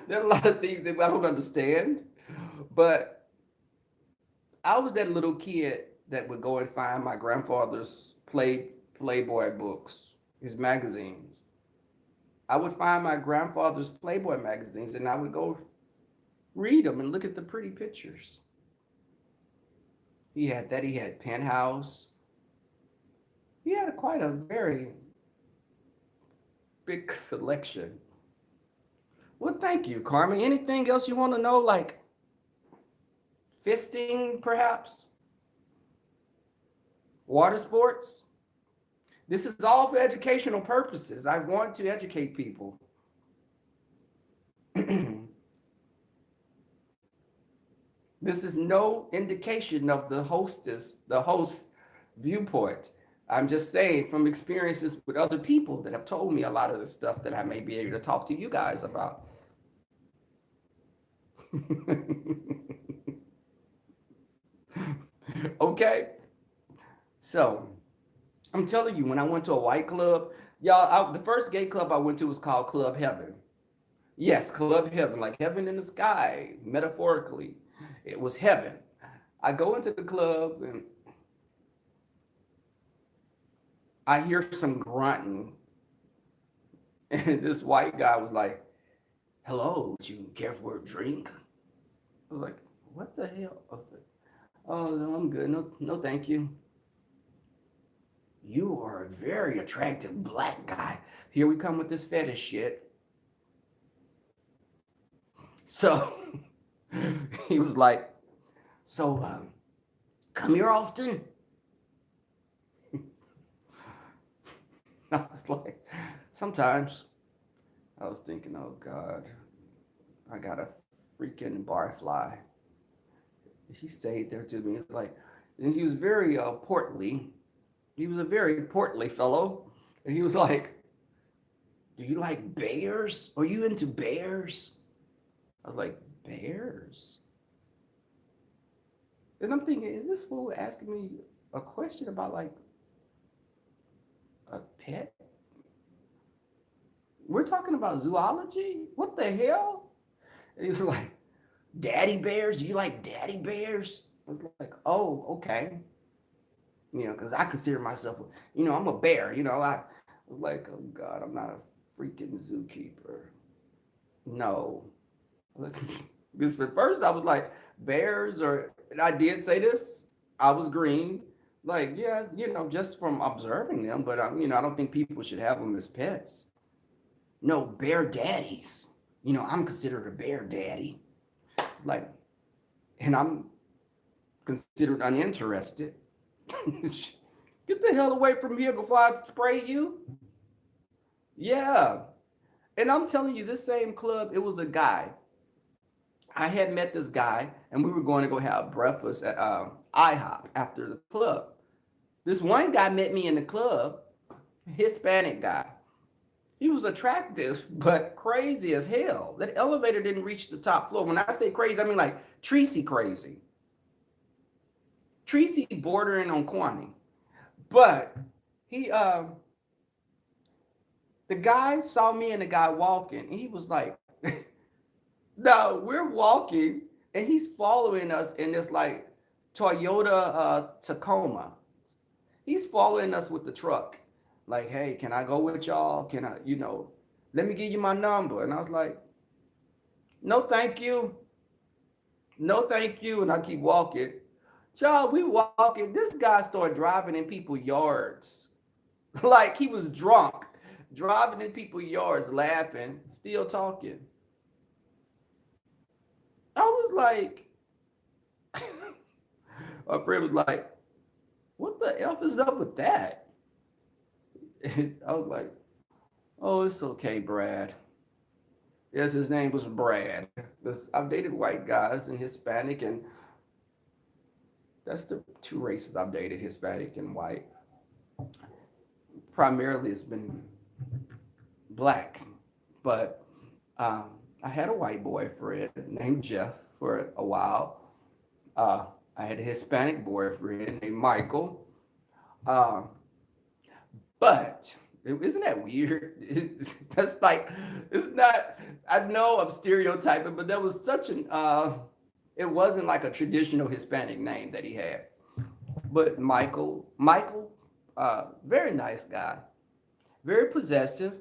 Speaker 1: there are a lot of things that I don't understand. But I was that little kid that would go and find my grandfather's Playboy books, his magazines. I would find my grandfather's Playboy magazines and I would go read them and look at the pretty pictures. He had that, he had Penthouse. He had quite a very big selection. Well, thank you, Carmen. Anything else you want to know, like fisting, perhaps? Water sports? This is all for educational purposes. I want to educate people. This is no indication of the host's viewpoint. I'm just saying from experiences with other people that have told me a lot of the stuff that I may be able to talk to you guys about. Okay? So, I'm telling you, when I went to a white club, y'all, the first gay club I went to was called Club Heaven. Yes, Club Heaven, like heaven in the sky, metaphorically. It was heaven. I go into the club and I hear some grunting, and this white guy was like, "Hello, would you care for a drink?" I was like, "What the hell?" I was like, "Oh no, I'm good. No, no, thank you." You are a very attractive black guy. Here we come with this fetish shit. So he was like, "So, come here often?" I was like, "Sometimes." I was thinking, "Oh God, I got a freaking barfly." He stayed there to me. It's like, and he was very portly. He was a very portly fellow, and he was like, "Do you like bears? Are you into bears?" I was like, "Bears?" And I'm thinking, is this fool asking me a question about like a pet? We're talking about zoology? What the hell? And he was like, "Daddy bears? Do you like daddy bears?" I was like, "Oh, okay." Because I consider myself, I'm a bear. I was like, "Oh God, I'm not a freaking zookeeper." No. Because at first I was like, bears, or, and I did say this, I was green. Like, yeah, just from observing them, but, I don't think people should have them as pets. No, bear daddies. I'm considered a bear daddy. Like, and I'm considered uninterested. Get the hell away from here before I spray you. Yeah. And I'm telling you, this same club, it was a guy. I had met this guy, and we were going to go have breakfast at IHOP after the club. This one guy met me in the club, Hispanic guy. He was attractive, but crazy as hell. That elevator didn't reach the top floor. When I say crazy, I mean like Tracy crazy. Tracy bordering on corny. But he the guy saw me and the guy walking, and he was like, "No, we're walking," and he's following us in this like Toyota Tacoma. He's following us with the truck. Like, "Hey, can I go with y'all? Can I, let me give you my number?" And I was like, "No, thank you. No, thank you." And I keep walking. Child, we walking. This guy started driving in people's yards. Like he was drunk, driving in people's yards, laughing, still talking. I was like, my friend was like, "What the F is up with that?" And I was like, "Oh, it's okay, Brad." Yes, his name was Brad. Because I've dated white guys and Hispanic, and that's the two races I've dated, Hispanic and white. Primarily, it's been black. But I had a white boyfriend named Jeff for a while. Uh, I had a Hispanic boyfriend named Michael. Uh, but isn't that weird? That's like, it's not, I know I'm stereotyping, but that was such an, it wasn't like a traditional Hispanic name that he had. But Michael, very nice guy, very possessive.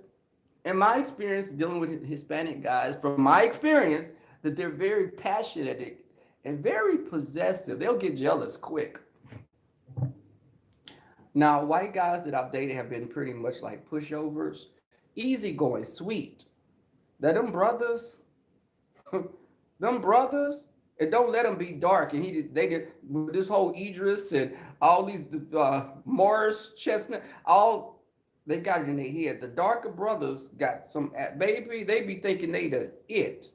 Speaker 1: In my experience dealing with Hispanic guys, from my experience, that they're very passionate and very possessive. They'll get jealous quick. Now, white guys that I've dated have been pretty much like pushovers, easygoing, sweet. That them brothers, them brothers, and don't let them be dark. And they did with this whole Idris and all these Morris Chestnut, all they got it in their head. The darker brothers got some baby. They be thinking they the it.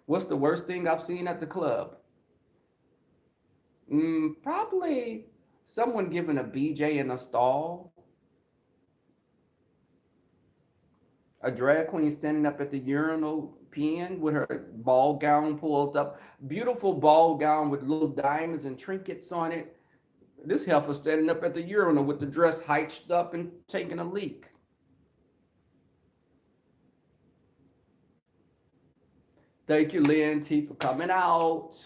Speaker 1: What's the worst thing I've seen at the club? Probably someone giving a BJ in a stall, a drag queen standing up at the urinal peeing with her ball gown pulled up, beautiful ball gown with little diamonds and trinkets on it. This heifer standing up at the urinal with the dress hiked up and taking a leak. Thank you, Lynn T, for coming out.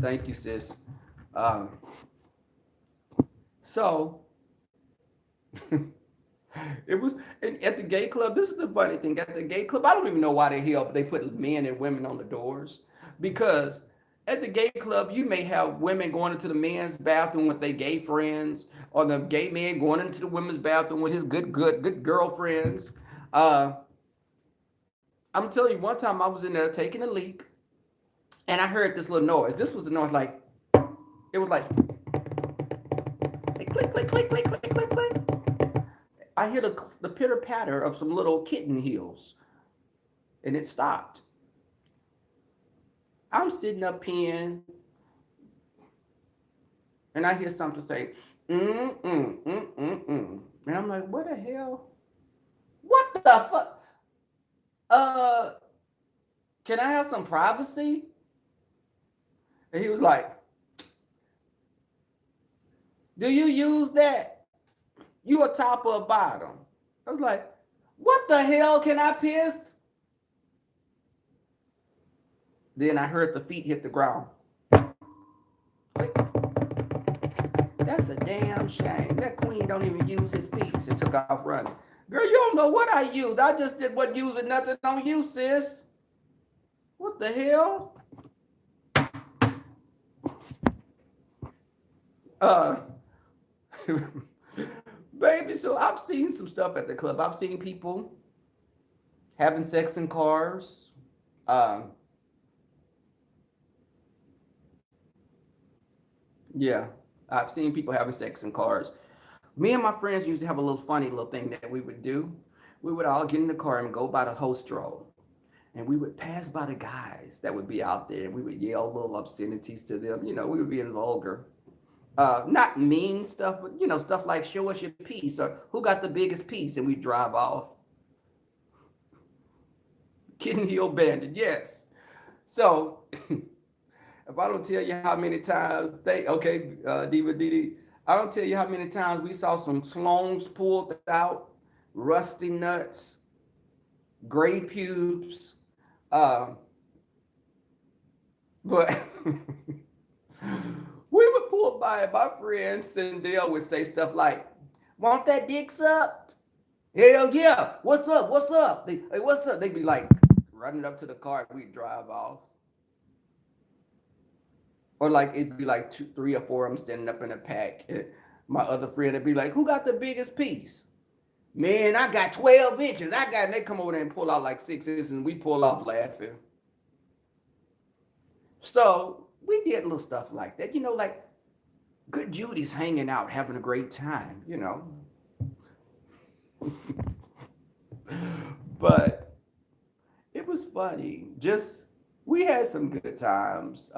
Speaker 1: Thank you, sis. Um, so it was at the gay club. This is the funny thing. At the gay club, I don't even know why the hell they put men and women on the doors. Because at the gay club, you may have women going into the men's bathroom with their gay friends, or the gay man going into the women's bathroom with his good girlfriends. Uh, I'm telling you, one time I was in there taking a leak, and I heard this little noise. This was the noise like it was like click click click click click click click. I hear the pitter patter of some little kitten heels, and it stopped. I'm sitting up peeing, and I hear something say, and I'm like, what the hell? What the fuck? Uh, can I have some privacy? And he was like, do you use that? You a top or a bottom? I was like, what the hell? Can I piss? Then I heard the feet hit the ground. That's a damn shame. That queen don't even use his piece and took off running. Girl, you don't know what I used. I just did what using nothing on you, sis. What the hell? Uh, baby, so I've seen some stuff at the club. I've seen people having sex in cars. Um, yeah, I've seen people having sex in cars. Me and my friends used to have a little funny little thing that we would do. We would all get in the car and go by the host row. And we would pass by the guys that would be out there and we would yell little obscenities to them. You know, we would be vulgar. Not mean stuff, but stuff like show us your piece or who got the biggest piece, and we drive off. Kitten heel bandit, yes. So if I don't tell you how many times Diva Didi, I don't tell you how many times we saw some slongs pulled out, rusty nuts, gray pubes, uh, but we would pull by and my friend Sindel would say stuff like, want that dick sucked? Hell yeah. What's up? What's up? Hey, what's up? They'd be like running up to the car and we'd drive off. Or like it'd be like two, three or four of them standing up in a pack. My other friend would be like, who got the biggest piece? Man, I got 12 inches. And they come over there and pull out like 6 inches and we pull off laughing. So we did little stuff like that, like good Judy's hanging out, having a great time. But it was funny. Just we had some good times.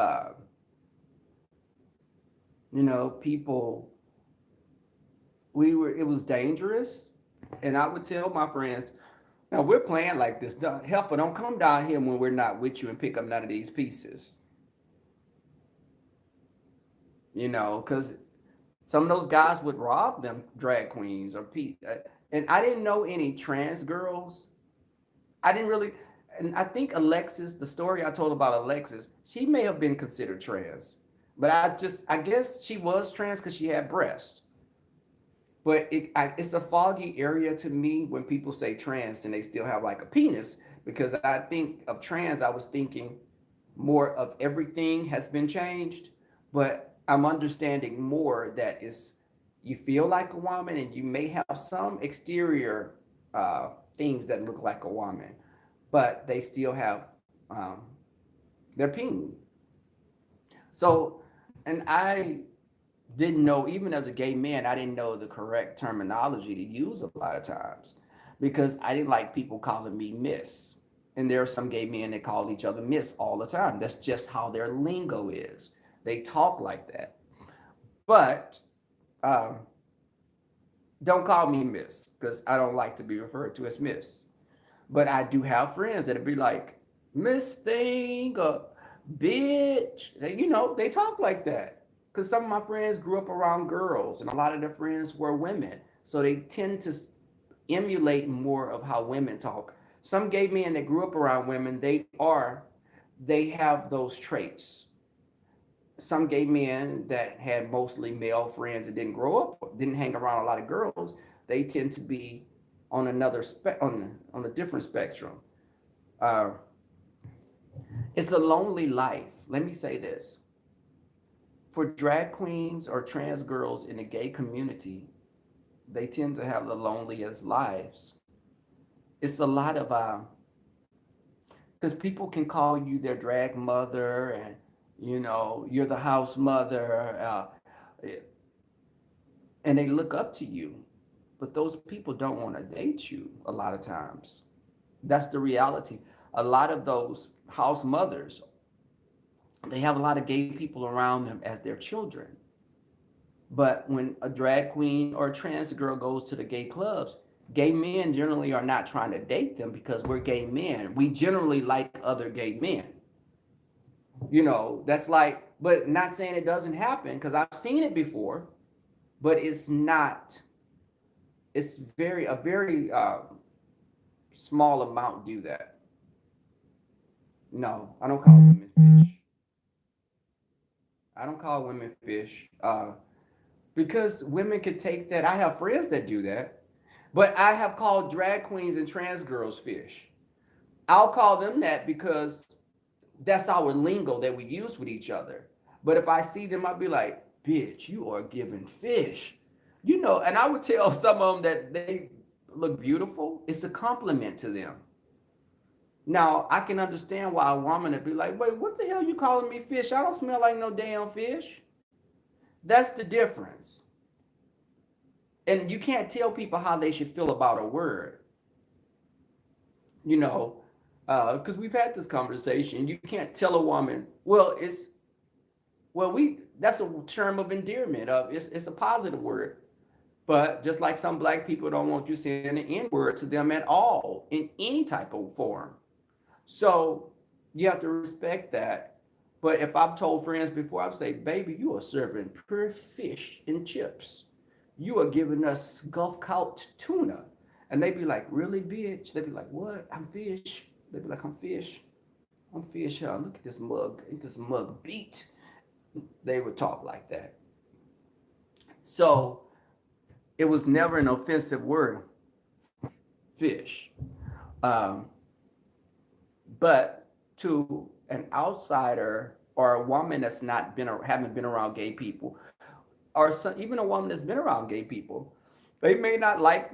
Speaker 1: People it was dangerous. And I would tell my friends, now we're playing like this. Heifer, don't come down here when we're not with you and pick up none of these pieces. Because some of those guys would rob them drag queens or and I didn't know any trans girls. I didn't really, and I think Alexis, the story I told about Alexis, she may have been considered trans, but I guess she was trans because she had breasts. But it's a foggy area to me when people say trans and they still have like a penis, because I think of trans, I was thinking more of everything has been changed, but I'm understanding more that you feel like a woman and you may have some exterior things that look like a woman, but they still have um, their peen. So, and I didn't know, even as a gay man, I didn't know the correct terminology to use a lot of times because I didn't like people calling me miss. And there are some gay men that call each other miss all the time. That's just how their lingo is. They talk like that. But um, don't call me miss because I don't like to be referred to as miss. But I do have friends that'll be like, Miss Thing or bitch. They talk like that. Because some of my friends grew up around girls and a lot of their friends were women. So they tend to emulate more of how women talk. Some gay men that grew up around women, they have those traits. Some gay men that had mostly male friends that didn't grow up, didn't hang around a lot of girls, they tend to be on another on a different spectrum. Uh, it's a lonely life. Let me say this: for drag queens or trans girls in the gay community, they tend to have the loneliest lives. It's a lot of because people can call you their drag mother, and you're the house mother, and they look up to you. But those people don't want to date you a lot of times. That's the reality. A lot of those house mothers, they have a lot of gay people around them as their children. But when a drag queen or a trans girl goes to the gay clubs, gay men generally are not trying to date them because we're gay men. We generally like other gay men. That's like, but not saying it doesn't happen because I've seen it before, but it's not, it's very small amount do that. No, I don't call women fish. I don't call women fish because women could take that. I have friends that do that, but I have called drag queens and trans girls fish. I'll call them that because that's our lingo that we use with each other. But if I see them, I'll be like, bitch, you are giving fish. And I would tell some of them that they look beautiful. It's a compliment to them. Now, I can understand why a woman would be like, wait, what the hell you calling me fish? I don't smell like no damn fish. That's the difference. And you can't tell people how they should feel about a word, you know, because we've had this conversation. You can't tell a woman, that's a term of endearment. It's a positive word. But just like some black people don't want you saying the N word to them at all in any type of form. So you have to respect that. But if I've told friends before, I'd say, baby, you are serving pure fish and chips. You are giving us Gulf Coast tuna. And they'd be like, really, bitch? They'd be like, what? I'm fish. They'd be like, I'm fish. I'm fish. Huh? Look at this mug. Ain't this mug beat? They would talk like that. So it was never an offensive word, fish. Um, but to an outsider or a woman that's not been haven't been around gay people, or even a woman that's been around gay people, they may not like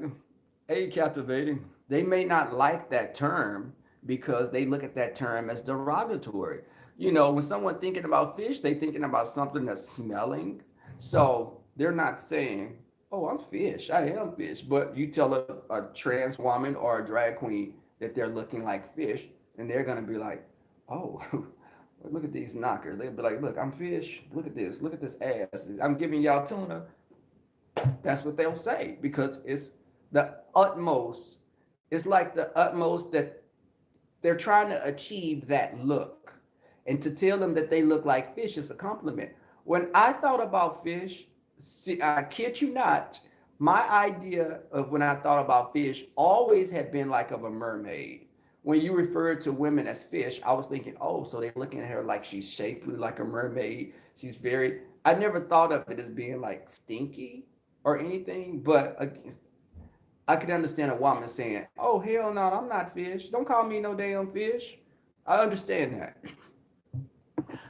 Speaker 1: a captivating. They may not like that term because they look at that term as derogatory. When someone thinking about fish, they thinking about something that's smelling. So they're not saying, "Oh, I'm fish. I am fish." But you tell a trans woman or a drag queen that they're looking like fish, and they're gonna be like, "Oh, look at these knockers." They'll be like, "Look, I'm fish. Look at this. Look at this ass. I'm giving y'all tuna." That's what they'll say because it's the utmost. It's like the utmost that they're trying to achieve that look. And to tell them that they look like fish is a compliment. When I thought about fish, see, I kid you not, my idea of when I thought about fish always had been like of a mermaid. When you referred to women as fish, I was thinking, oh, so they're looking at her like she's shapely like a mermaid. I never thought of it as being like stinky or anything, but I could understand a woman saying, oh, hell no, I'm not fish. Don't call me no damn fish. I understand that.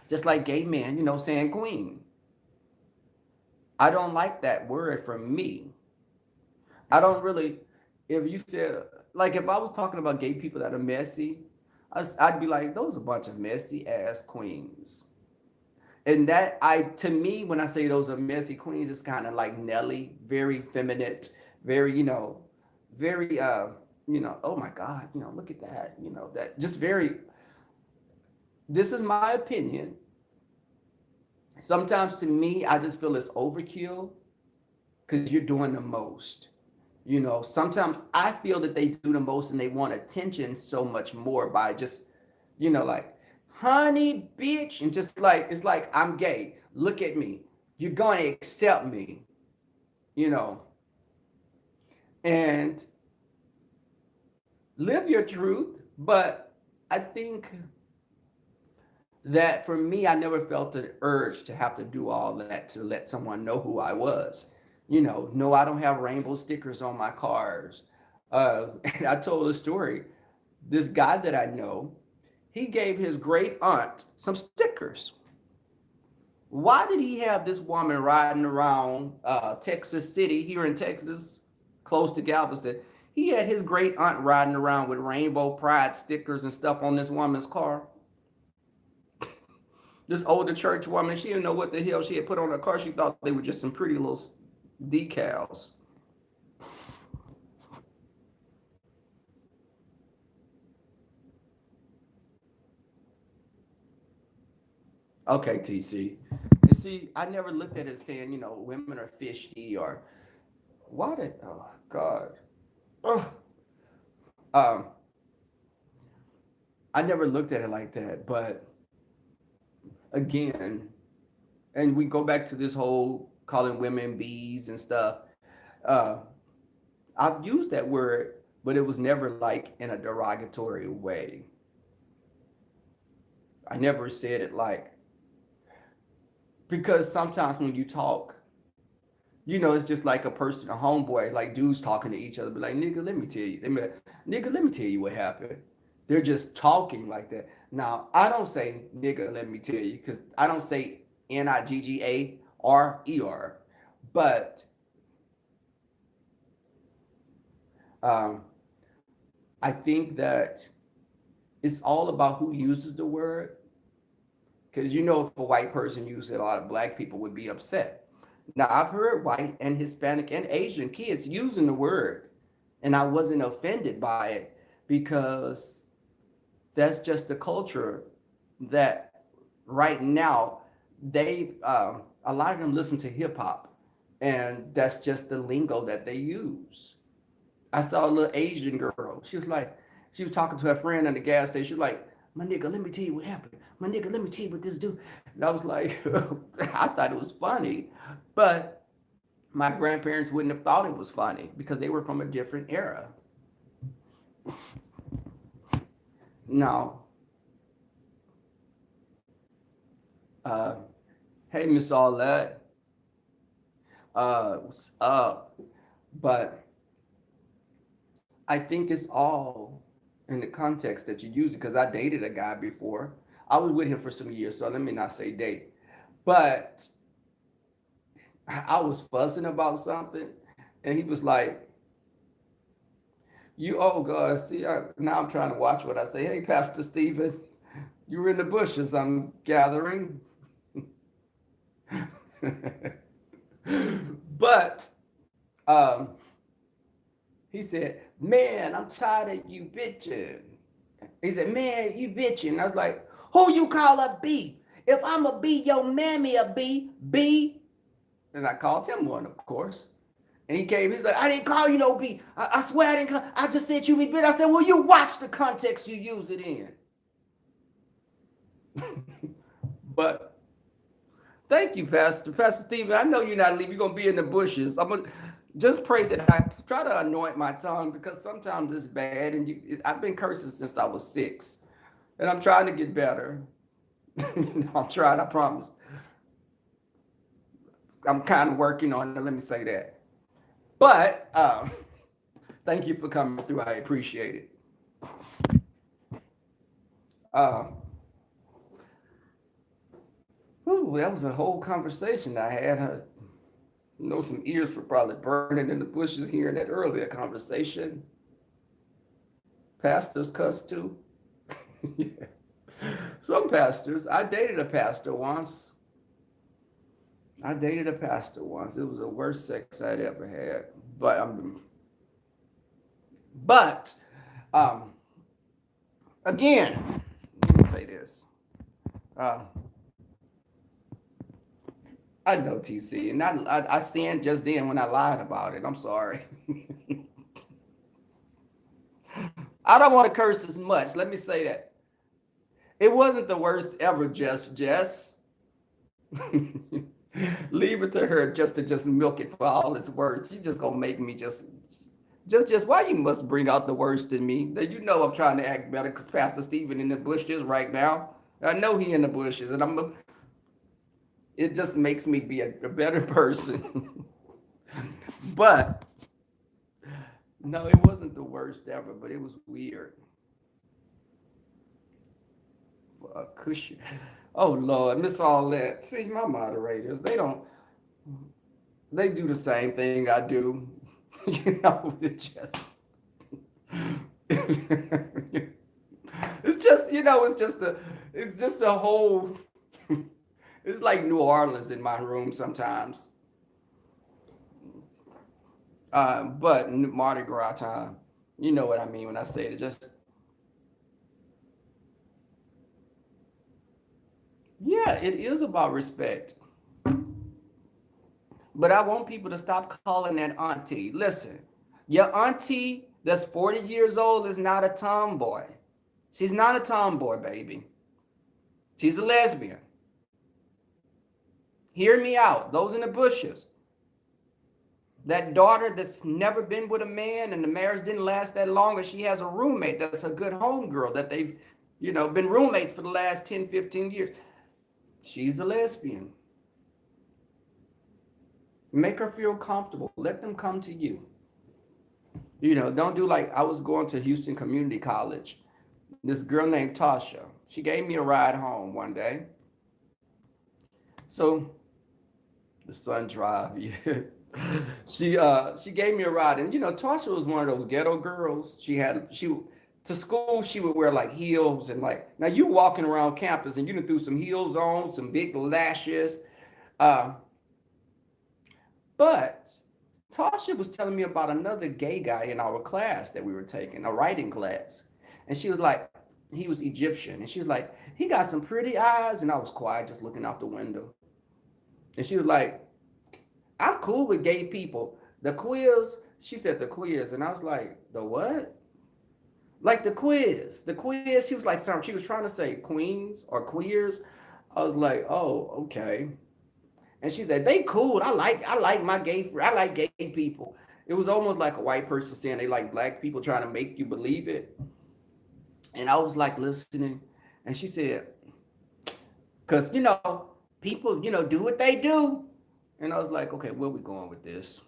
Speaker 1: Just like gay men, saying queen. I don't like that word for me. I don't really, if you said, like if I was talking about gay people that are messy, I'd be like, those are a bunch of messy ass queens. And to me, when I say those are messy queens, it's kind of like Nelly, very feminine, very, very oh my God, look at that, that just very, this is my opinion. Sometimes to me, I just feel it's overkill because you're doing the most. Sometimes I feel that they do the most and they want attention so much more by just, like, honey, bitch, and just like, it's like, I'm gay. Look at me. You're going to accept me, you know, and live your truth. But I think that for me, I never felt the urge to have to do all that to let someone know who I was. No, I don't have rainbow stickers on my cars. And I told a story. This guy that I know, he gave his great aunt some stickers. Why did he have this woman riding around Texas City, here in Texas, close to Galveston? He had his great aunt riding around with rainbow pride stickers and stuff on this woman's car. This older church woman, she didn't know what the hell she had put on her car. She thought they were just some pretty little decals. Okay, TC. And see, I never looked at it saying, women are fishy or why did, oh God. Oh, um, I never looked at it like that. But again, and we go back to this whole calling women bees and stuff. Uh, I've used that word, but it was never like in a derogatory way. I never said it like, because sometimes when you talk, it's just like a person, a homeboy, like dudes talking to each other, be like, nigga, let me tell you, nigga, let me tell you what happened. They're just talking like that. Now, I don't say nigga, let me tell you, because I don't say Niggarer, but um, I think that it's all about who uses the word. Because if a white person used it, a lot of black people would be upset. Now, I've heard white and Hispanic and Asian kids using the word, and I wasn't offended by it because that's just the culture that right now a lot of them listen to hip hop, and that's just the lingo that they use. I saw a little Asian girl. She was talking to her friend in the gas station. She was like, my nigga, let me tell you what happened. My nigga, let me tell you what this do. And I was like, I thought it was funny, but my grandparents wouldn't have thought it was funny because they were from a different era. No. Uh, hey, Miss All That. What's up? But I think it's all in the context that you use it because I dated a guy before. I was with him for some years, so let me not say date. But I was fussing about something, and he was like, oh God, see, now I'm trying to watch what I say. Hey, Pastor Stephen, you were in the bushes, I'm gathering. But um, he said, man, I'm tired of you bitching. He said, man, you bitching. I was like, who you call a B? If I'm a B, your mammy a B, B. And I called him one, of course. And he came, he's like, I didn't call you no B. I swear I didn't call, I just said you be bitch. I said, well, you watch the context you use it in. But thank you, Pastor Stephen. I know you're not leaving. You're going to be in the bushes. I'm going to just pray that I try to anoint my tongue because sometimes it's bad. And I've been cursing since I was 6. And I'm trying to get better. I'm trying, I promise. I'm kind of working on it. Let me say that. But thank you for coming through. I appreciate it. Uh, that was a whole conversation I had. Some ears were probably burning in the bushes hearing that earlier conversation. Pastors cuss too. Yeah. Some pastors. I dated a pastor once. It was the worst sex I'd ever had. But But um, again, let me say this. Uh, I know TC, and I sinned just then when I lied about it. I'm sorry. I don't want to curse as much. Let me say that. It wasn't the worst ever, Jess. Leave it to her just to just milk it for all its words. She just gonna make me just why you must bring out the worst in me. That you know I'm trying to act better because Pastor Stephen in the bushes right now. I know he in the bushes, and it just makes me be a better person. But no, it wasn't the worst ever, but it was weird. For a cushion. Oh Lord, miss all that. See, my moderators, they do the same thing I do. You know, it's just, it's just a whole, it's like New Orleans in my room sometimes. But Mardi Gras time, you know what I mean when I say it. Just, yeah, it is about respect. But I want people to stop calling that auntie. Listen, your auntie that's 40 years old is not a tomboy. She's not a tomboy, baby. She's a lesbian. Hear me out. Those in the bushes. That daughter that's never been with a man and the marriage didn't last that long, and she has a roommate that's a good homegirl that they've, been roommates for the last 10, 15 years. She's a lesbian. Make her feel comfortable. Let them come to you. Don't do like I was going to Houston Community College. This girl named Tasha. She gave me a ride home one day. So the sun drive, yeah. She gave me a ride, and Tasha was one of those ghetto girls. She to school she would wear like heels and like now you walking around campus and you done threw some heels on, some big lashes. Uh, but Tasha was telling me about another gay guy in our class that we were taking, a writing class. And she was like, he was Egyptian. And she was like, he got some pretty eyes. And I was quiet, just looking out the window. And she was like, I'm cool with gay people. The quiz, she said the quiz. And I was like, the what? Like the quiz. The quiz, she was like, something. She was trying to say queens or queers. I was like, oh, okay. And she said, they cool. I like my gay friend. I like gay people. It was almost like a white person saying they like black people trying to make you believe it. And I was like listening. And she said, because, people, do what they do. And I was like, okay, where we going with this?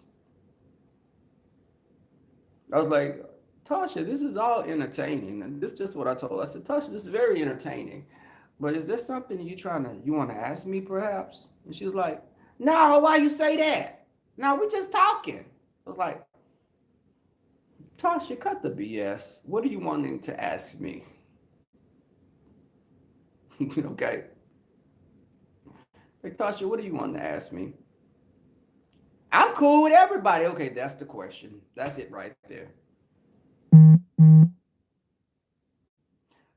Speaker 1: I was like, Tasha, this is all entertaining. And this is just what I told her. I said, Tasha, this is very entertaining. But is there something you want to ask me perhaps? And she was like, no, why you say that? No, we just talking. I was like, Tasha, cut the BS. What are you wanting to ask me? Okay. Like, Tasha, what do you want to ask me? I'm cool with everybody. Okay, that's the question. That's it right there.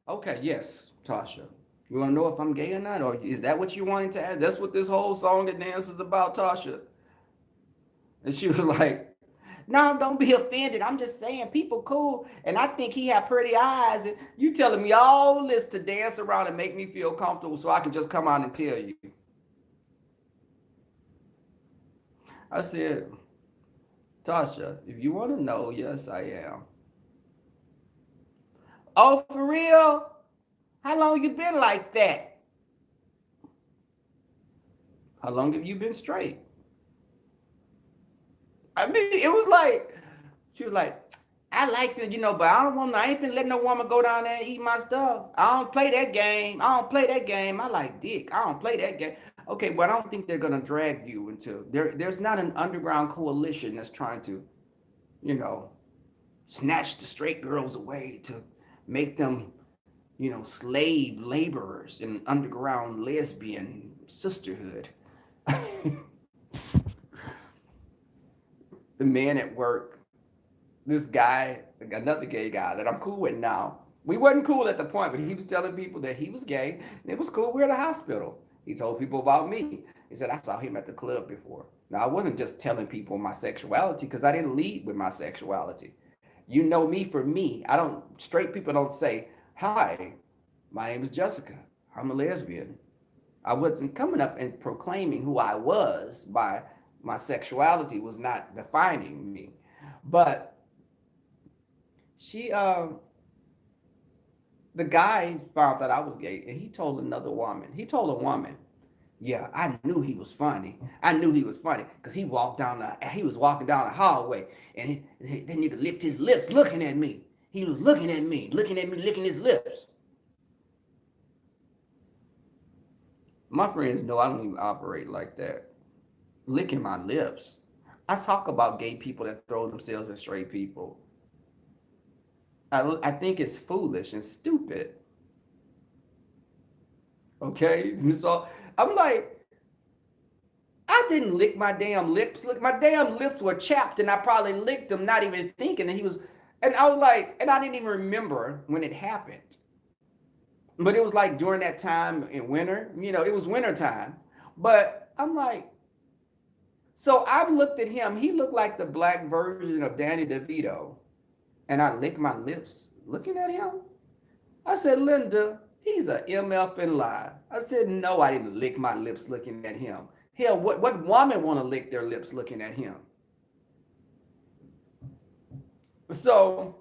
Speaker 1: Okay, yes, Tasha. You want to know if I'm gay or not? Or is that what you wanted to ask? That's what this whole song and dance is about, Tasha. And she was like, no, don't be offended. I'm just saying people cool. And I think he had pretty eyes. And you telling me all this to dance around and make me feel comfortable so I can just come out and tell you. I said, Tasha, if you want to know, yes, I am. Oh, for real? How long you been like that? How long have you been straight? I mean, it was like, she was like, I like it, but I ain't finna let no woman go down there and eat my stuff. I don't play that game. I don't play that game. I like dick. I don't play that game. Okay, but I don't think they're gonna drag you into there's not an underground coalition that's trying to, you know, snatch the straight girls away to make them, slave laborers in an underground lesbian sisterhood. The man at work, this guy, another gay guy that I'm cool with now. We wasn't cool at the point, but he was telling people that he was gay, and it was cool. We were at a hospital. He told people about me. He said, I saw him at the club before. Now, I wasn't just telling people my sexuality because I didn't lead with my sexuality. You know me for me. I don't, straight people don't say, hi, my name is Jessica. I'm a lesbian. I wasn't coming up and proclaiming who I was by my sexuality was not defining me. But she the guy found that I was gay and he told another woman. He told a woman, yeah, I knew he was funny. I knew he was funny because he was walking down the hallway and that nigga licked his lips looking at me. He was looking at me, licking his lips. My friends know I don't even operate like that. Licking my lips. I talk about gay people that throw themselves at straight people. I think it's foolish and stupid. Okay, so I'm like, I didn't lick my damn lips. Look, my damn lips were chapped, and I probably licked them, not even thinking that he was. And I was like, and I didn't even remember when it happened. But it was like during that time in winter. It was winter time. But I'm like, so I looked at him. He looked like the black version of Danny DeVito, and I licked my lips looking at him. I said, Linda, he's a MF and lie. I said, no, I didn't lick my lips looking at him. Hell, what woman want to lick their lips looking at him? So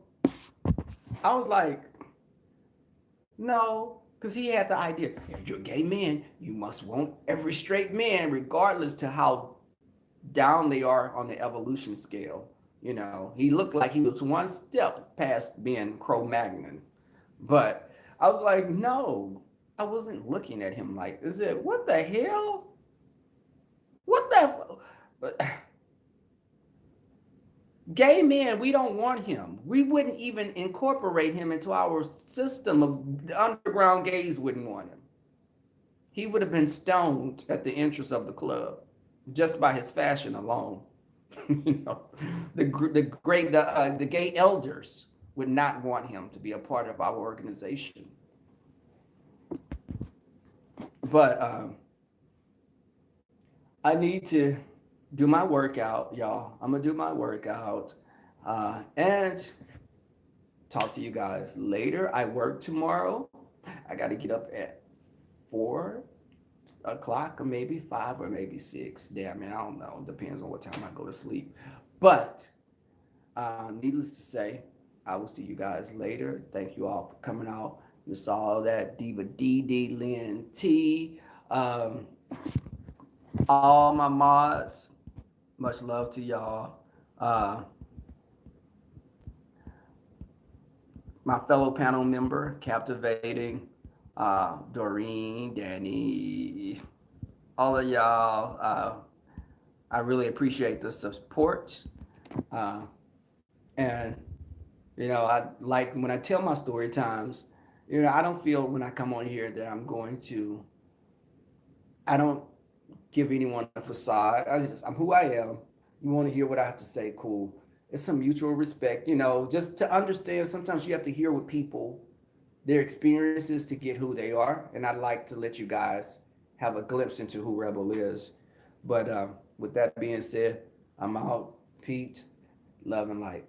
Speaker 1: I was like, no, because he had the idea, if you're a gay man, you must want every straight man, regardless to how down they are on the evolution scale. He looked like he was one step past being Cro-Magnon. But I was like, no, I wasn't looking at him like, is it, what the hell? What the? But gay men, we don't want him. We wouldn't even incorporate him into our system of the underground gays wouldn't want him. He would have been stoned at the entrance of the club just by his fashion alone. you know, the gay elders would not want him to be a part of our organization. But I need to do my workout, y'all. I'm gonna do my workout and talk to you guys later. I work tomorrow. I got to get up at 4 o'clock, or maybe 5, or maybe 6. Damn, man, I don't know. Depends on what time I go to sleep. But needless to say, I will see you guys later. Thank you all for coming out. You saw all that Diva DD, Lynn T, um, all my mods. Much love to y'all. Uh, my fellow panel member, Captivating, Doreen, Danny, all of y'all. I really appreciate the support. Uh, and, I like when I tell my story times, I don't feel when I come on here that I don't give anyone a facade. I'm who I am. You want to hear what I have to say? Cool. It's some mutual respect, just to understand. Sometimes you have to hear what people, their experiences to get who they are. And I'd like to let you guys have a glimpse into who Rebel is. But with that being said, I'm out. Pete, love and light.